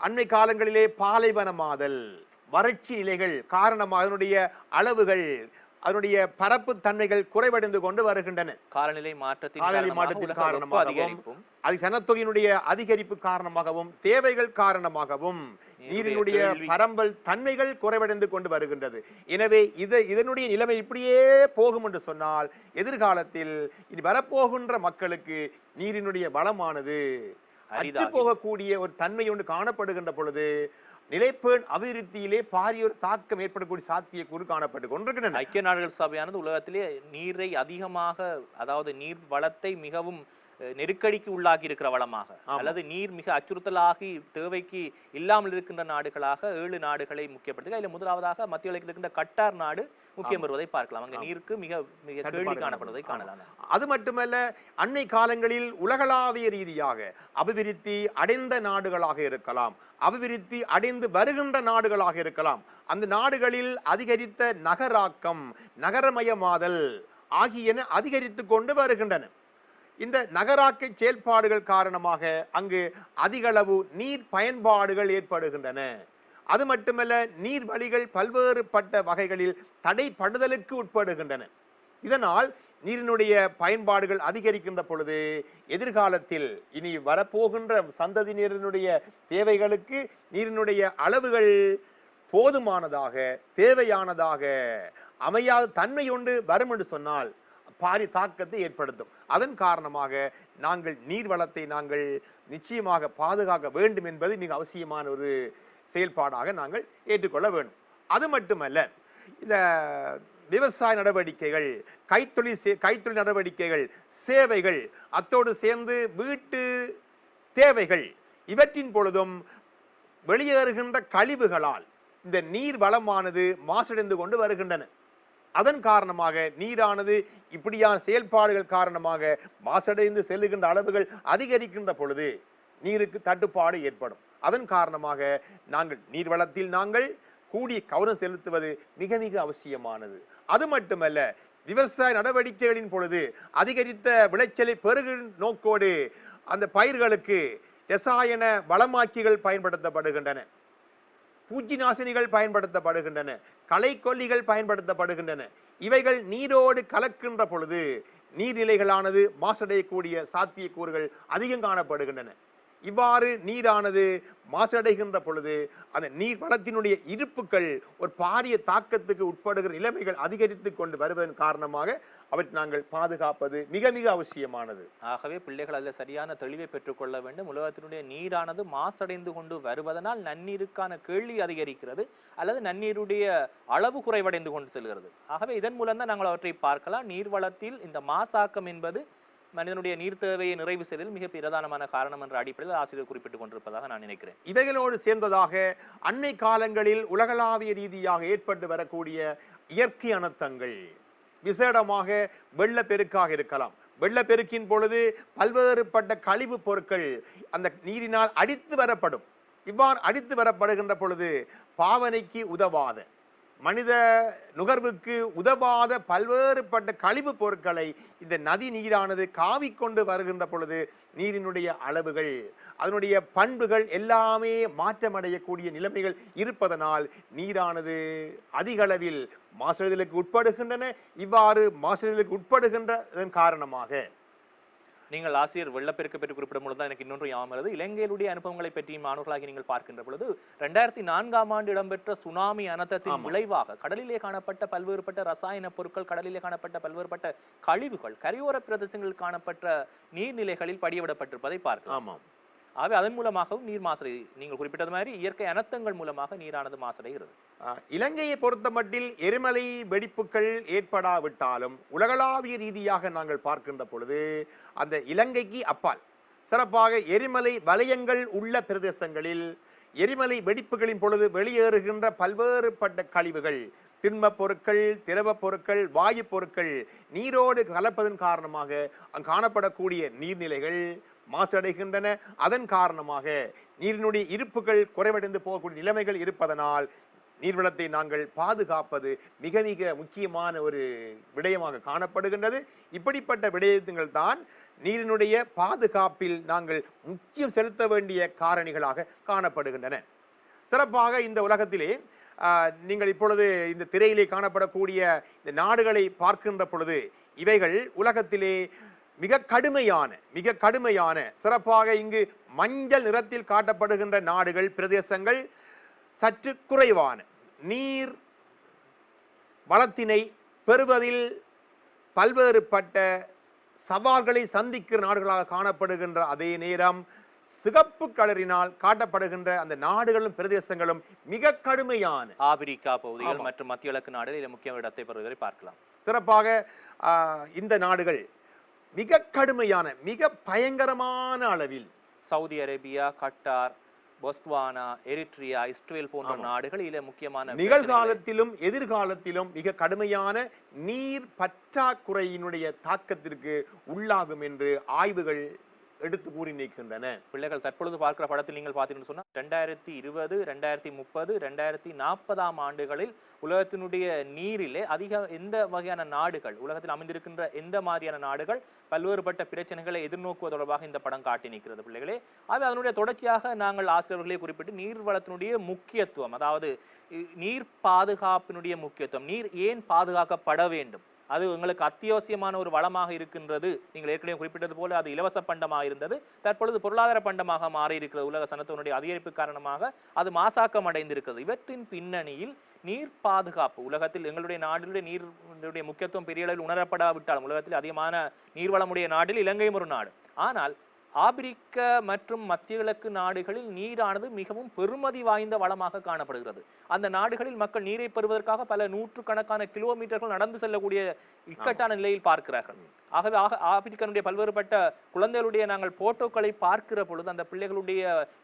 அண்மை காலங்களிலே பாலைவனமாதல், வறட்சி நிலைகள் காரணமாக அதனுடைய அளவுகள், அதனுடைய பரப்பு தன்மைகள் குறைவடைந்து கொண்டு வருகின்றன. காலநிலை மாற்றத்தின் காரணமாகவும் அது சனத்தொகையினுடைய அதிகரிப்பு காரணமாகவும் தேவைகள் காரணமாகவும் நீரினுடைய பரம்பல் தன்மைகள் குறைவடைந்து கொண்டு வருகின்றது. எனவே இதனுடைய நிலைமை இப்படியே போகும் என்று சொன்னால் எதிர்காலத்தில் இனி வரப்போகின்ற மக்களுக்கு நீரினுடைய வளமானது அற்று போகக்கூடிய ஒரு தன்மை ஒன்று காணப்படுகின்ற பொழுது நிலைப்பேண் அபிவிருத்தியிலே பாரிய ஒரு தாக்கம் ஏற்படக்கூடிய சாத்தியக்கூறு காணப்பட்டு கொண்டிருக்கின்றன. ஐக்கிய நாடுகள் சபையானது உலகத்திலே நீரை அதிகமாக, அதாவது நீர் வளத்தை மிகவும் நெருக்கடிக்கு உள்ளாகி இருக்கிற வளமாக அல்லது நீர் மிக அச்சுறுத்தலாகி தேவைக்கு இல்லாமல் இருக்கின்ற நாடுகளாக 7 நாடுகளை முக்கியப்படுத்தி அதில் முதலாவதாக மத்திய கிழக்கில் இருக்கின்ற கட்டார் நாடு முக்கியம் வருவதை பார்க்கலாம். அங்க நீருக்கு மிக மிக கேள்வி காணப்படுவதை காணலாம். அது மட்டுமல்ல, அன்னை காலங்களில் உலகளாவிய ரீதியாக அபிவிருத்தி அடைந்த நாடுகளாக இருக்கலாம், அபிவிருத்தி அடைந்து வருகின்ற நாடுகளாக இருக்கலாம், அந்த நாடுகளில் அதிகரித்த நகராக்கம், நகரமயமாதல் ஆகியன அதிகரித்து கொண்டு வருகின்றன. இந்த நகராக்க செயல்பாடுகள் காரணமாக அங்கு அதிகளவு நீர் பயன்பாடுகள் ஏற்படுகின்றன. அது மட்டுமல்ல, நீர் வழிகள் பல்வேறுபட்ட வகைகளில் தடைப்படுதலுக்கு உட்படுகின்றன. இதனால் நீரினுடைய பயன்பாடுகள் அதிகரிக்கின்ற பொழுது எதிர்காலத்தில் இனி வரப்போகின்ற சந்ததியினரினுடைய தேவைகளுக்கு நீரினுடைய அளவுகள் போதுமானதாக, தேவையானதாக அமையாத தன்மை ஒன்று வரும் என்று சொன்னால் பாரி தாக்கத்தை ஏற்படுத்தும். அதன் காரணமாக நாங்கள் நீர் வளத்தை நாங்கள் நிச்சயமாக பாதுகாக்க வேண்டும் என்பது மிக அவசியமான ஒரு செயல்பாடாக நாங்கள் ஏற்றுக்கொள்ள வேண்டும். அது மட்டுமல்ல, இந்த விவசாய நடவடிக்கைகள், கைத்தொழில் நடவடிக்கைகள், சேவைகள், அத்தோடு சேர்ந்து வீட்டு தேவைகள், இவற்றின் பொழுதும் வெளியேறுகின்ற கழிவுகளால் இந்த நீர் வளமானது மாசடைந்து கொண்டு வருகின்றன. அதன் காரணமாக நீரானது இப்படியான செயல்பாடுகள் காரணமாக மாசடைந்து செல்லுகின்ற அளவுகள் அதிகரிக்கின்ற பொழுது நீருக்கு தட்டுப்பாடு ஏற்படும். அதன் காரணமாக நாங்கள் நீர்வளத்தில் நாங்கள் கூடிய கவனம் செலுத்துவது மிக மிக அவசியமானது. அது மட்டுமல்ல, விவசாய நடவடிக்கைகளின் பொழுது அதிகரித்த விளைச்சலை பெருகும் நோக்கோடு அந்த பயிர்களுக்கு ரசாயன வளமாக்கிகள் பயன்படுத்தப்படுகின்றன, பூச்சி நாசினிகள் பயன்படுத்தப்படுகின்றன, களைக்கொல்லிகள் பயன்படுத்தப்படுகின்றன. இவைகள் நீரோடு கலக்கின்ற பொழுது நீர்நிலைகளானது மாசடையக்கூடிய சாத்தியக்கூறுகள் அதிகம் காணப்படுகின்றன. இவ்வாறு நீரானது மாசடைகின்ற பொழுது அந்த நீர் வளத்தினுடைய இருப்புகள் ஒரு பாரிய தாக்கத்துக்கு உட்படுகிற நிலைமைகள் அதிகரித்து கொண்டு வருவதன் காரணமாக அவற்றை நாங்கள் பாதுகாப்பது மிக மிக அவசியமானது. ஆகவே பிள்ளைகள் அதில் சரியான தெளிவை பெற்றுக்கொள்ள வேண்டும். உலகத்தினுடைய நீரானது மாசடைந்து கொண்டு வருவதனால் நன்னீருக்கான கேள்வி அதிகரிக்கிறது அல்லது நன்னீருடைய அளவு குறைவடைந்து கொண்டு செல்கிறது. ஆகவே இதன் மூலம் தான் நாங்கள் அவற்றை பார்க்கலாம். நீர்வளத்தில் இந்த மாசாக்கம் என்பது மனிதனுடைய நீர் தேவையை நிறைவு செய்வதில் மிக பிரதானமான காரணம் என்ற அடிப்படையில் ஆசிரியர் குறிப்பிட்டுக் கொண்டிருப்பதாக நான் நினைக்கிறேன். இவைகளோடு சேர்ந்ததாக அண்மை காலங்களில் உலகளாவிய ரீதியாக ஏற்பட்டு வரக்கூடிய இயற்கை அனர்த்தங்கள், விசேடமாக வெள்ளப்பெருக்காக இருக்கலாம். வெள்ளப்பெருக்கின் பொழுது பல்வேறுபட்ட கழிவு பொருட்கள் அந்த நீரினால் அடித்து வரப்படும். இவ்வாறு அடித்து வரப்படுகின்ற பொழுது பாவனைக்கு உதவாத, மனித நுகர்வுக்கு உதவாத பல்வேறுபட்ட கழிவு பொருட்களை இந்த நதி நீரானது காவிக்கொண்டு வருகின்ற பொழுது நீரினுடைய அளவுகள், அதனுடைய பண்புகள் எல்லாமே மாற்றமடையக்கூடிய நிலைமைகள் இருப்பதனால் நீரானது அதிக அளவில் மாசடைதலுக்கு உட்படுகின்றன. இவ்வாறு மாசடைதலுக்கு உட்படுகின்றதன் காரணமாக நீங்கள் ஆசிரியர் வெள்ளப்பெருக்கு பற்றி குறிப்பிடும் பொழுது எனக்கு இன்னொன்று ஞாபகம், இலங்கையிலுடைய அனுபவங்களை பற்றி மாணவர்களாகி நீங்கள் பார்க்கின்ற பொழுது 2004ஆம் ஆண்டு இடம்பெற்ற சுனாமி அனர்த்தத்தின் விளைவாக கடலிலே காணப்பட்ட பல்வேறுபட்ட ரசாயன பொருட்கள், கடலிலே காணப்பட்ட பல்வேறுபட்ட கழிவுகள் கரையோர பிரதேசங்களில் காணப்பட்ட நீர்நிலைகளில் படியவிடப்பட்டிருப்பதை பார்க்கலாம். ஆமாம். ஆகவே அதன் மூலமாகவும் நீர் மாசடை, நீங்கள் குறிப்பிட்டது மாதிரி இயற்கை அனர்த்தங்கள் மூலமாக நீரானது மாசடைகிறது. இலங்கையை பொறுத்த மட்டில் எரிமலை வெடிப்புகள் ஏற்படாவிட்டாலும் உலகளாவிய ரீதியாக நாங்கள் பார்க்கின்ற பொழுது அந்த இலங்கைக்கு அப்பால் சிறப்பாக எரிமலை வலயங்கள் உள்ள பிரதேசங்களில் எரிமலை வெடிப்புகளின் பொழுது வெளியேறுகின்ற பல்வேறுபட்ட கழிவுகள், திண்ம பொருட்கள், திரவ பொருட்கள், வாயு பொருட்கள் நீரோடு கலப்பதன் காரணமாக அங்கு காணப்படக்கூடிய நீர்நிலைகள் மாசடைகின்றன. அதன் காரணமாக நீரினுடைய இருப்புகள் குறைவடைந்து போகக்கூடிய நிலைமைகள் இருப்பதனால் நீர்வளத்தை நாங்கள் பாதுகாப்பது மிக மிக முக்கியமான ஒரு விடயமாக காணப்படுகின்றது. இப்படிப்பட்ட விடயங்கள் தான் நீரினுடைய பாதுகாப்பில் நாங்கள் முக்கியம் செலுத்த வேண்டிய காரணிகளாக காணப்படுகின்றன. சிறப்பாக இந்த உலகத்திலே நீங்கள் இப்பொழுது இந்த திரையிலே காணப்படக்கூடிய இந்த நாடுகளை பார்க்கின்ற பொழுது இவைகள் உலகத்திலே மிக கடுமையான சிறப்பாக இங்கு மஞ்சள் நிறத்தில் காட்டப்படுகின்ற நாடுகள், பிரதேசங்கள் சற்று குறைவான நீர் வளத்தினை பெறுவதில் பல்வேறுபட்ட சவால்களை சந்திக்கிற நாடுகளாக காணப்படுகின்ற அதே நேரம் சிகப்பு கலரினால் காட்டப்படுகின்ற அந்த நாடுகளும் பிரதேசங்களும் மிக கடுமையான ஆப்பிரிக்கா பகுதிகள் மற்றும் மத்திய கிழக்கு நாடுகளில் முக்கிய இடத்தை பெறுவதை பார்க்கலாம். சிறப்பாக இந்த நாடுகள் மிக கடுமையான, மிக பயங்கரமான அளவில் Saudi Arabia, Qatar, Botswana, Eritrea, Israel போன்ற நாடுகள் இதில் முக்கியமான நிகழ்காலத்திலும் எதிர்காலத்திலும் மிக கடுமையான நீர் பற்றாக்குறையினுடைய தாக்கத்திற்கு உள்ளாகும் என்று ஆய்வுகள் எடுத்து கூறி நிற்கின்றன. பிள்ளைகள் தற்பொழுது பார்க்கிற படத்தில் நீங்கள் பார்த்தீங்கன்னு சொன்னா 2020, 2030, 2040ஆம் ஆண்டுகளில் உலகத்தினுடைய நீரிலே அதிக எந்த வகையான நாடுகள், உலகத்தில் அமைந்திருக்கின்ற எந்த மாதிரியான நாடுகள் பல்வேறுபட்ட பிரச்சனைகளை எதிர்நோக்குவது தொடர்பாக இந்த படம் காட்டி நிற்கிறது பிள்ளைகளே. அது அதனுடைய தொடர்ச்சியாக நாங்கள் ஆசிரியர்களே குறிப்பிட்டு நீர் வளத்தினுடைய முக்கியத்துவம், அதாவது நீர் பாதுகாப்பினுடைய முக்கியத்துவம், நீர் ஏன் பாதுகாக்கப்பட வேண்டும், அது உங்களுக்கு அத்தியாவசியமான ஒரு வளமாக இருக்கின்றது. நீங்கள் ஏற்கனவே குறிப்பிட்டது போல அது இலவச பண்டமாக இருந்தது, தற்பொழுது பொருளாதார பண்டமாக மாறி இருக்கிறது. உலக சனத்தினுடைய அதிகரிப்பு காரணமாக அது மாசாக்கம் அடைந்திருக்கிறது. இவற்றின் பின்னணியில் நீர் பாதுகாப்பு, உலகத்தில் எங்களுடைய நாடுடைய நீருடைய முக்கியத்துவம் பெரிய அளவில் உணரப்படாவிட்டாலும் உலகத்தில் அதிகமான நீர்வளமுடைய நாட்டில் இலங்கையும் ஒரு நாடு. ஆனால் ஆப்பிரிக்க மற்றும் மத்திய கிழக்கு நாடுகளில் நீரானது மிகவும் பெருமதி வாய்ந்த வளமாக காணப்படுகிறது. அந்த நாடுகளில் மக்கள் நீரை பெறுவதற்காக பல நூற்றுக்கணக்கான கிலோமீட்டர்கள் நடந்து செல்லக்கூடிய இக்கட்டான நிலையில் பார்க்கிறார்கள். ஆகவே ஆப்பிரிக்கனுடைய பல்வேறுபட்ட குழந்தைகளுடைய நாங்கள் போட்டோக்களை பார்க்கிற பொழுது அந்த பிள்ளைகளுடைய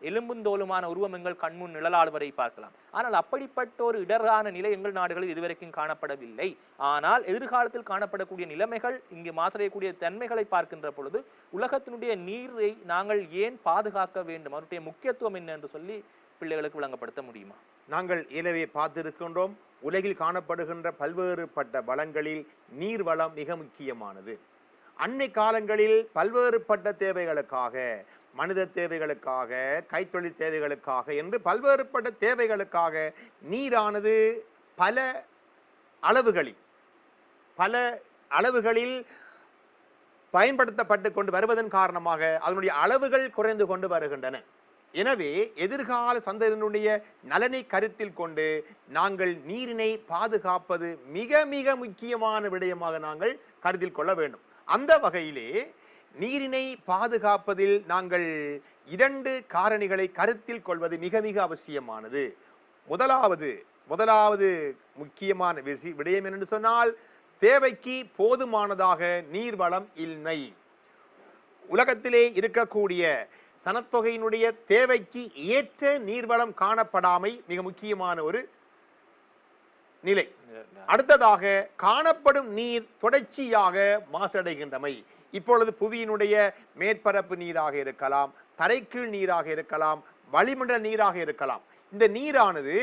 எலும்புந்தோலுமான உருவம் எங்கள் கண்முன் நிழலாடுவதை பார்க்கலாம். ஆனால் அப்படிப்பட்ட ஒரு இடரான நிலை எங்கள் நாடுகளில் இதுவரைக்கும் காணப்படவில்லை. ஆனால் எதிர்காலத்தில் காணப்படக்கூடிய நிலைமைகள், இங்கு மாசடையக்கூடிய தன்மைகளை பார்க்கின்ற பொழுது உலகத்தினுடைய நீரை நாங்கள் ஏன் பாதுகாக்க வேண்டும், அவருடைய முக்கியத்துவம் என்ன என்று சொல்லி பிள்ளைகளுக்கு விளங்கப்படுத்த முடியுமா? நாங்கள் ஏற்கனவே பார்த்திருக்கின்றோம், உலகில் காணப்படுகின்ற பல்வேறுபட்ட வளங்களில் நீர் வளம் மிக முக்கியமானது. அன்னை காலங்களில் பல்வேறுபட்ட தேவைகளுக்காக, மனித தேவைகளுக்காக, கைத்தொழில் தேவைகளுக்காக என்று பல்வேறுபட்ட தேவைகளுக்காக நீரானது பல அளவுகளில் பயன்படுத்தப்பட்டு கொண்டு வருவதன் காரணமாக அதனுடைய அளவுகள் குறைந்து கொண்டு வருகின்றன. எனவே எதிர்கால சந்ததியினுடைய நலனை கருத்தில் கொண்டு நாங்கள் நீரினை பாதுகாப்பது மிக மிக முக்கியமான விடயமாக நாங்கள் கருத்தில் கொள்ள வேண்டும். அந்த வகையிலே நீரினை பாதுகாப்பதில் நாங்கள் 2 காரணிகளை கருத்தில் கொள்வது மிக மிக அவசியமானது. முதலாவது முக்கியமான விடயம் என்று சொன்னால், தேவைக்கு போதுமானதாக நீர்வளம் இல்லை. உலகத்திலே இருக்கக்கூடிய சனத்தொகையினுடைய தேவைக்கு ஏற்ற நீர்வளம் காணப்படாமை மிக முக்கியமான ஒரு நிலை. அடுத்ததாக, காணப்படும் நீர் தொடர்ச்சியாக மாசடைகின்றமை. இப்பொழுது புவியினுடைய மேற்பரப்பு நீராக இருக்கலாம், தரைக்கீழ் நீராக இருக்கலாம், வளிமண்டல நீராக இருக்கலாம். இந்த நீரானது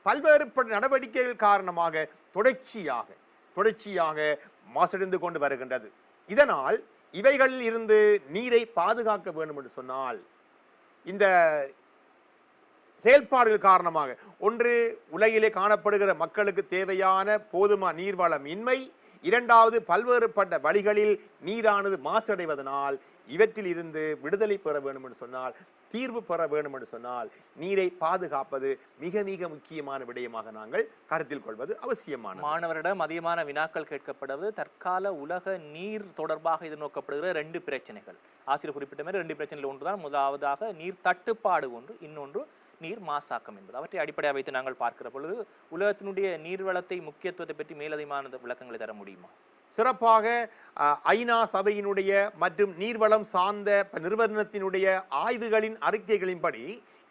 பல்வேறுபட்ட நடவடிக்கைகள் காரணமாக தொடர்ச்சியாக மாசடைந்து கொண்டு வருகின்றது. இதனால் இவைகளில் இருந்து நீரை பாதுகாக்க வேண்டும் என்று சொன்னால், இந்த செயல்பாடுகள் காரணமாக, ஒன்று உலகிலே காணப்படுகிற மக்களுக்கு தேவையான போதுமான நீர்வளம் இன்மை, இரண்டாவது பல்வேறுபட்ட வழிகளில் நீரானது மாசடைவதனால் இவற்றில் இருந்து விடுதலை பெற வேண்டும் என்று சொன்னால், தீர்வு பெற வேண்டும் என்று சொன்னால், நீரை பாதுகாப்பது மிக மிக முக்கியமான விடயமாக நாங்கள் கருத்தில் கொள்வது அவசியமான. மாணவரிடம் அதிகமான வினாக்கள் கேட்கப்படுவது தற்கால உலக நீர் தொடர்பாக எதிர்நோக்கப்படுகிற 2 பிரச்சனைகள். ஆசிரியர் குறிப்பிட்ட மாதிரி 2 பிரச்சனைகள் ஒன்றுதான். முதலாவதாக நீர் தட்டுப்பாடு ஒன்று, இன்னொன்று நீர் மாசாக்கம் என்பது. அவற்றை அடிப்படையாக வைத்து நாங்கள் பார்க்கிற பொழுது உலகத்தினுடைய நீர்வளத்தை முக்கியத்துவத்தை பற்றி மேலதிகமான விளக்கங்களை தர முடியுமா? சிறப்பாக ஐநா சபையினுடைய மற்றும் நீர்வளம் சார்ந்த நிறுவனத்தினுடைய ஆய்வுகளின் அறிக்கைகளின்படி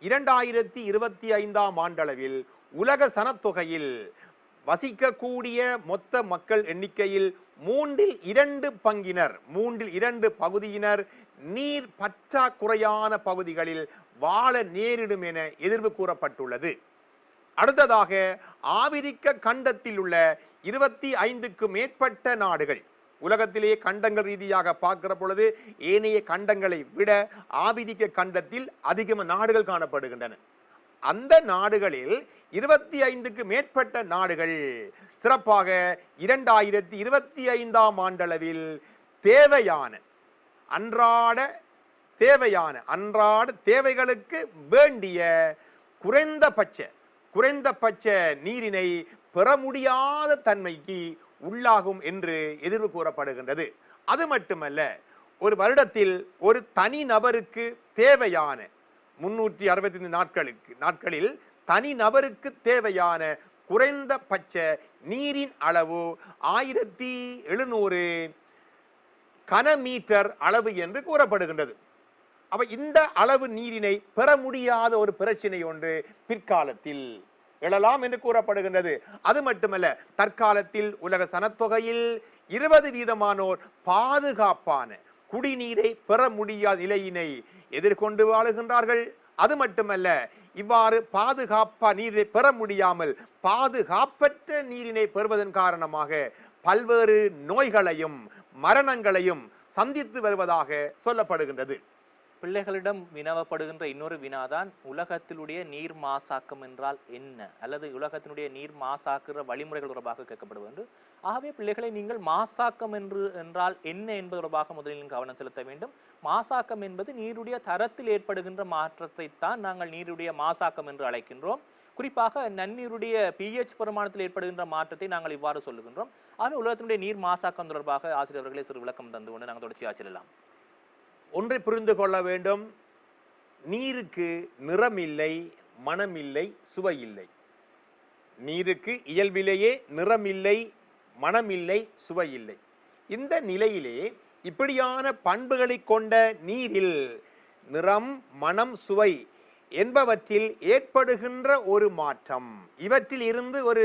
2025ஆம் ஆண்டளவில் உலக சனத்தொகையில் வசிக்கக்கூடிய மொத்த மக்கள் எண்ணிக்கையில் 2/3 பங்கினர், 2/3 பகுதியினர் நீர் பற்றாக்குறையான பகுதிகளில் வாழ நேரிடும் என எதிர்வு கூறப்பட்டுள்ளது. அடுத்ததாக, ஆபிரிக்க கண்டத்தில் உள்ள 25க்கும் மேற்பட்ட நாடுகள், உலகத்திலே கண்டங்கள் ரீதியாக பார்க்கிற பொழுது ஏனைய கண்டங்களை விட ஆபிரிக்க கண்டத்தில் அதிக நாடுகள் காணப்படுகின்றன. அந்த நாடுகளில் 25க்கு மேற்பட்ட நாடுகள் சிறப்பாக 2025ஆம் ஆண்டளவில் அன்றாட தேவைகளுக்கு வேண்டிய குறைந்தபட்ச நீரினை பெற முடியாத தன்மைக்கு உள்ளாகும் என்று எதிர்வு கூறப்படுகின்றது. அது மட்டுமல்ல, ஒரு வருடத்தில் ஒரு தனி நபருக்கு தேவையான 365 நாட்களில் தனி நபருக்கு தேவையான குறைந்தபட்ச நீரின் அளவு 1700 கனமீட்டர் அளவு என்று கூறப்படுகின்றது. அப்ப இந்த அளவு நீரினை பெற முடியாத ஒரு பிரச்சனை ஒன்று பிற்காலத்தில் எழலாம் என்று கூறப்படுகின்றது. அது மட்டுமல்ல, தற்காலத்தில் உலக சனத்தொகையில் 20% பாதுகாப்பான குடிநீரை பெற முடியாத நிலையினை எதிர்கொண்டு வாழுகின்றார்கள். அது மட்டுமல்ல, இவ்வாறு பாதுகாப்பா நீரை பெற முடியாமல் பாதுகாப்பற்ற நீரினை பெறுவதன் காரணமாக பல்வேறு நோய்களையும் மரணங்களையும் சந்தித்து வருவதாக சொல்லப்படுகின்றது. பிள்ளைகளிடம் வினவப்படுகின்ற இன்னொரு வினாதான், உலகத்தினுடைய நீர் மாசாக்கம் என்றால் என்ன, அல்லது உலகத்தினுடைய நீர் மாசாக்குற வழிமுறைகள் தொடர்பாக கேட்கப்படுவது. ஆகவே பிள்ளைகளை நீங்கள் மாசாக்கம் என்றால் என்ன என்பது தொடர்பாக முதலில் கவனம் செலுத்த வேண்டும். மாசாக்கம் என்பது நீருடைய தரத்தில் ஏற்படுகின்ற மாற்றத்தை தான் நாங்கள் நீருடைய மாசாக்கம் என்று அழைக்கின்றோம். குறிப்பாக நன்னீருடைய pH பெருமானத்தில் ஏற்படுகின்ற மாற்றத்தை நாங்கள் இவ்வாறு சொல்லுகின்றோம். ஆகவே உலகத்தினுடைய நீர் மாசாக்கம் தொடர்பாக ஆசிரியர்களே சிறு விளக்கம் தந்து கொண்டு நாங்கள் தொடர்ச்சியாக செல்லலாம். ஒன்றை புரிந்து கொள்ள வேண்டும், நீருக்கு நிறமில்லை, மனமில்லை, சுவை இல்லை. நீருக்கு இயல்பிலேயே நிறமில்லை, மனமில்லை, சுவை இல்லை. இந்த நிலையிலே இப்படியான பண்புகளை கொண்ட நீரில் நிறம், மனம், சுவை என்பவற்றில் ஏற்படுகின்ற ஒரு மாற்றம், இவற்றில் இருந்து ஒரு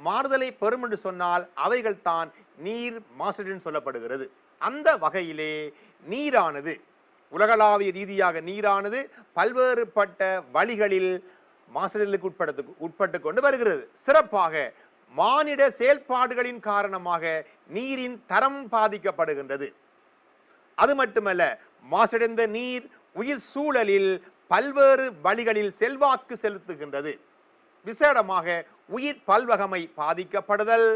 மாறுதலை பெறும் என்று சொன்னால் அவைகள் தான் நீர் மாசு சொல்லப்படுகிறது. அந்த வகையிலே நீரானது, உலகளாவிய ரீதியாக நீரானது பல்வேறுபட்ட வழிகளில் மாசுதலுக்கு உட்பட்டு கொண்டு வருகிறது. சிறப்பாக மானிட செயல்பாடுகளின் காரணமாக நீரின் தரம் பாதிக்கப்படுகின்றது. அது மட்டுமல்ல, மாசடைந்த நீர் உயிர் சூழலில் பல்வேறு வழிகளில் செல்வாக்கு செலுத்துகின்றது. விசேடமாக உயிர் பல்வகமை பாதிக்கப்படுதல்,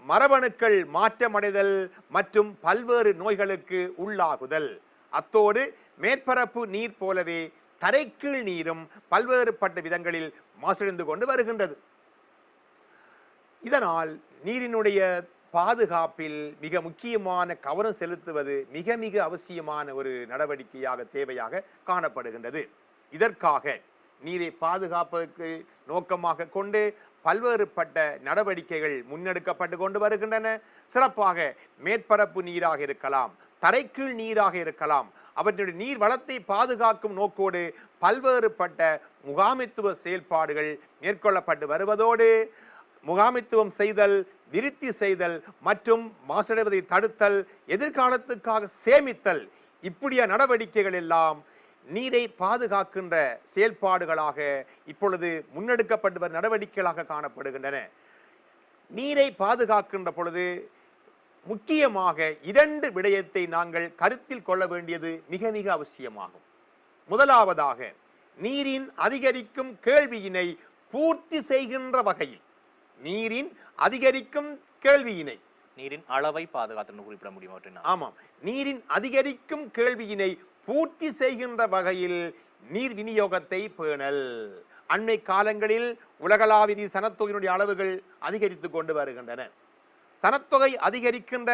மரபணுக்கள் மாற்றமடைதல் மற்றும் பல்வேறு நோய்களுக்கு உள்ளாகுதல். அத்தோடு மேற்பரப்பு நீர் போலவே தரைக்கீழ் நீரும் பல்வேறுபட்ட விதங்களில் மாசடைந்து கொண்டு வருகின்றது. இதனால் நீரினுடைய பாதுகாப்பில் மிக முக்கியமான கவனம் செலுத்துவது மிக மிக அவசியமான ஒரு நடவடிக்கையாக தேவையாக காணப்படுகின்றது. இதற்காக நீரை பாதுகாப்பதற்கு நோக்கமாக கொண்டு பல்வேறுபட்ட நடவடிக்கைகள் முன்னெடுக்கப்பட்டு கொண்டு வருகின்றன. சிறப்பாக மேற்பரப்பு நீராக இருக்கலாம், தரைக்கீழ் நீராக இருக்கலாம், அவற்றுடைய நீர் வளத்தை பாதுகாக்கும் நோக்கோடு பல்வேறுபட்ட முகாமைத்துவ செயல்பாடுகள் மேற்கொள்ளப்பட்டு வருவதோடு முகாமைத்துவம் செய்தல், விருத்தி செய்தல் மற்றும் மாசடைவதை தடுத்தல், எதிர்காலத்துக்காக சேமித்தல், இப்படிய நடவடிக்கைகள் எல்லாம் நீரை பாதுகாக்கின்ற செயல்பாடுகளாக இப்பொழுது முன்னெடுக்கப்பட்டு வரும் நடவடிக்கைகளாக காணப்படுகின்றன. நீரை பாதுகாக்கின்ற பொழுது முக்கியமாக 2 விடயத்தை நாங்கள் கருத்தில் கொள்ள வேண்டியது மிக மிக அவசியமாகும். முதலாவதாக, நீரின் அதிகரிக்கும் கேள்வியினை பூர்த்தி செய்கின்ற வகையில், நீரின் அதிகரிக்கும் கேள்வியினை, நீரின் அளவை பாதுகாத்து குறிப்பிட முடியும். ஆமாம், நீரின் அதிகரிக்கும் கேள்வியினை பூர்த்தி செய்கின்ற வகையில் நீர் விநியோகத்தை பேணல். அண்மை காலங்களில் உலகளாவிய சனத்தொகையினுடைய அளவுகள் அதிகரித்துக் கொண்டு வருகின்றன. சனத்தொகை அதிகரிக்கின்ற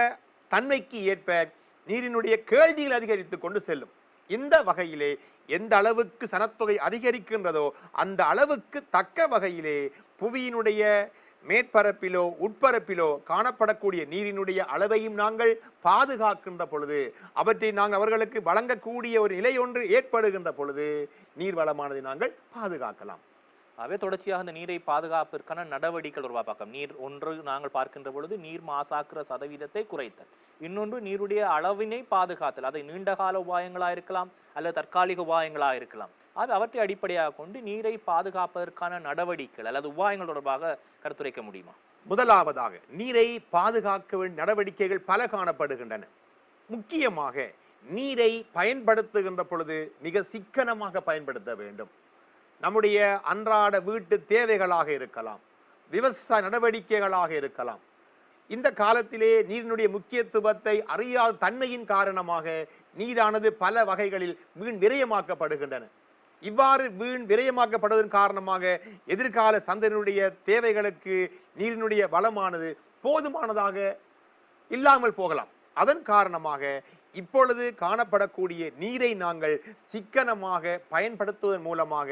தன்மைக்கு ஏற்ப நீரினுடைய கேள்விகள் அதிகரித்துக் கொண்டு செல்லும். இந்த வகையிலே எந்த அளவுக்கு சனத்தொகை அதிகரிக்கின்றதோ அந்த அளவுக்கு தக்க வகையிலே புவியினுடைய மேற்பரப்பிலோ உட்பரப்பிலோ காணப்படக்கூடிய நீரினுடைய அளவையும் நாங்கள் பாதுகாக்கின்ற பொழுது, அவற்றை நாங்கள் அவர்களுக்கு வழங்கக்கூடிய ஒரு நிலை ஒன்று ஏற்படுகின்ற பொழுது நீர் வளமானதை நாங்கள் பாதுகாக்கலாம். அவை தொடர்ச்சியாக அந்த நீரை பாதுகாப்பிற்கான நடவடிக்கைகள் உருவாக்கம். நீர் ஒன்று நாங்கள் பார்க்கின்ற பொழுது நீர் மாசாக்குற சதவீதத்தை குறைத்தல், இன்னொன்று நீருடைய அளவினை பாதுகாத்தல். அதை நீண்டகால உபாயங்களாக இருக்கலாம் அல்லது தற்காலிக உபாயங்களாக இருக்கலாம். அவற்றை அடிப்படையாக கொண்டு நீரை பாதுகாப்பதற்கான நடவடிக்கைகள் அல்லது உபாயங்கள் தொடர்பாக கருத்துரைக்க முடியுமா? முதலாவதாக, நீரை பாதுகாக்க வேண்டிய நடவடிக்கைகள் பல காணப்படுகின்றன. முக்கியமாக நீரை பயன்படுத்துகின்ற பொழுது மிக சிக்கனமாக பயன்படுத்த வேண்டும். நம்முடைய அன்றாட வீட்டு தேவைகளாக இருக்கலாம், விவசாய நடவடிக்கைகளாக இருக்கலாம். இந்த காலத்திலே நீரினுடைய முக்கியத்துவத்தை அறியாத தன்மையின் காரணமாக நீரானது பல வகைகளில் வீண் விரயமாக்கப்படுகின்றன. இவ்வாறு வீண் விரயமாக்கப்படுவதன் காரணமாக எதிர்கால சந்ததியினுடைய தேவைகளுக்கு நீரினுடைய வளமானது போதுமானதாக இல்லாமல் போகலாம். அதன் காரணமாக இப்பொழுது காணப்படக்கூடிய நீரை நாங்கள் சிக்கனமாக பயன்படுத்துவதன் மூலமாக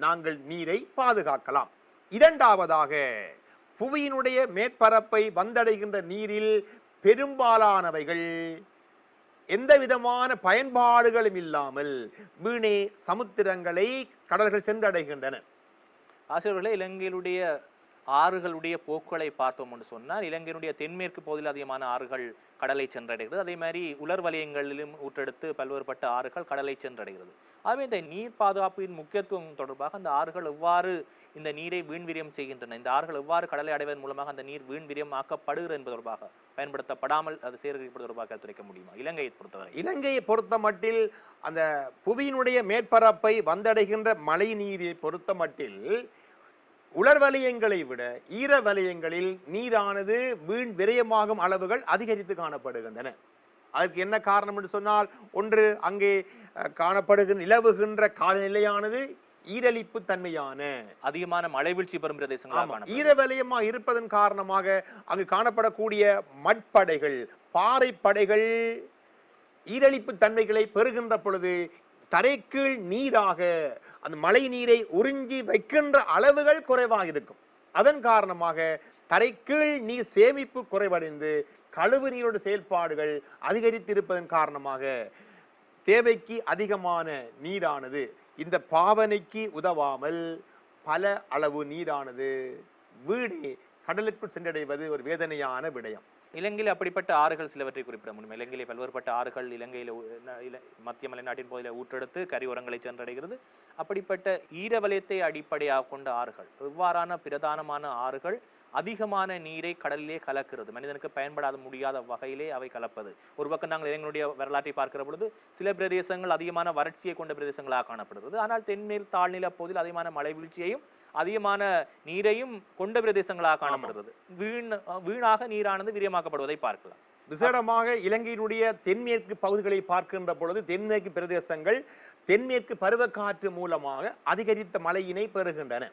நாங்கள் நீரை பாதுகாக்கலாம். இரண்டாவதாக, புவியினுடைய மேற்பரப்பை வந்தடைகின்ற நீரில் பெரும்பாலானவைகள் எந்த விதமான பயன்பாடுகளும் இல்லாமல் வீணே சமுத்திரங்களை, கடல்கள் சென்றடைகின்றன. ஆசிரியர்களே, இலங்கையிலுடைய ஆறுகளுடைய போக்குகளை பார்த்தோம் என்று சொன்னால், இலங்கையினுடைய தென்மேற்கு பகுதியில் அதிகமான ஆறுகள் கடலை சென்றடைகிறது. அதே மாதிரி உலர் வலயங்களிலும் ஊற்றெடுத்து பல்வேறுபட்ட ஆறுகள் கடலை சென்றடைகிறது. ஆகவே இந்த நீர் பாதுகாப்பின் முக்கியத்துவம் தொடர்பாக அந்த ஆறுகள் எவ்வாறு இந்த நீரை வீண்விரியம் செய்கின்றன, இந்த ஆறுகள் எவ்வாறு கடலை அடைவதன் மூலமாக அந்த நீர் வீண்விரியம் ஆக்கப்படுகிறது என்பது தொடர்பாக, பயன்படுத்தப்படாமல் அது சேகரிக்கப்படுவது தொடர்பாக கருத்துரைக்க முடியுமா? இலங்கையை பொறுத்தவரை, இலங்கையை பொறுத்த மட்டில் அந்த புவியினுடைய மேற்பரப்பை வந்தடைகின்ற மழை நீரை பொறுத்த மட்டில் உலர் வலயங்களை விட ஈர வலயங்களில் நீரானது வீண் விரயமாகும் அளவுகள் அதிகரித்து காணப்படுகின்றன. அதற்கு என்ன காரணம் என்று சொன்னால், ஒன்று, அங்கே காணப்படுகின்ற நிலவுகின்ற காலநிலையானது ஈரலிப்பு தன்மையான அதிகமான மழைவீழ்ச்சி பெறும் பிரதேசங்கள் ஈரவலயமாக இருப்பதன் காரணமாக அங்கு காணப்படக்கூடிய மட்படைகள், பாறைப்படைகள் ஈரலிப்பு தன்மைகளை பெறுகின்ற பொழுது தரைக்கீழ் நீராக அந்த மழை நீரை உறிஞ்சி வைக்கின்ற அளவுகள் குறைவாக இருக்கும். அதன் காரணமாக தரைக்கீழ் நீர் சேமிப்பு குறைவடைந்து கழிவு நீரோட செயல்பாடுகள் அதிகரித்திருப்பதன் காரணமாக தேவைக்கு அதிகமான நீரானது இந்த பாவனைக்கு உதவாமல் பல அளவு நீரானது வீடே கடலுக்குள் சென்றடைவது ஒரு வேதனையான விடயம். இலங்கையில் அப்படிப்பட்ட ஆறுகள் சிலவற்றை குறிப்பிட முடியும். இலங்கையில் பல்வேறுபட்ட ஆறுகள் இலங்கையில் மத்திய மலைநாட்டின் பகுதியில் ஊற்றெடுத்து கரையோரங்களை சென்றடைகிறது. அப்படிப்பட்ட ஈரவலயத்தை அடிப்படையாக கொண்ட ஆறுகள், எவ்வாறான பிரதானமான ஆறுகள் அதிகமான நீரை கடலிலே கலக்கிறது, மனிதனுக்கு பயன்படாத முடியாத வகையிலே அவை கலப்பது. ஒரு பக்கம் நாங்கள் இலங்கையுடைய வரலாற்றை பார்க்கிற பொழுது சில பிரதேசங்கள் அதிகமான வறட்சியை கொண்ட பிரதேசங்களாக காணப்படுகிறது. ஆனால் தென்மேல் தாழ்நில பகுதியில் அதிகமான மழை வீழ்ச்சியையும் அதிகமான நீரையும் கொண்ட பிரதேசங்களாக காணப்படுகிறது. வீணாக நீரானது விரியமாக்கப்படுவதை பார்க்கலாம். விசேடமாக இலங்கையினுடைய தென்மேற்கு பகுதிகளை பார்க்கின்ற பொழுது தென்மேற்கு பிரதேசங்கள் தென்மேற்கு பருவக்காற்று மூலமாக அதிகரித்த மழையினை பெறுகின்றன.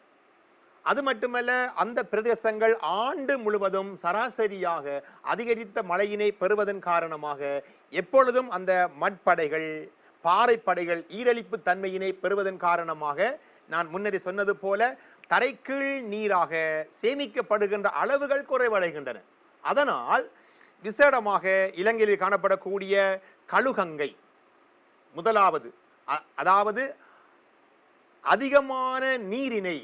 அது மட்டுமல்ல, அந்த பிரதேசங்கள் ஆண்டு முழுவதும் சராசரியாக அதிகரித்த மழையினை பெறுவதன் காரணமாக எப்பொழுதும் அந்த மட்படைகள், பாறைப்படைகள் ஈரலிப்பு தன்மையினை பெறுவதன் காரணமாக நான் முன்னரே சொன்னது போல தரைக்கீழ் நீராக சேமிக்கப்படுகின்ற அளவுகள் குறைவடைகின்றன. அதனால் விசேடமாக இலங்கையில் காணப்படக்கூடிய கழுகங்கை முதலாவது, அதாவது அதிகமான நீரினை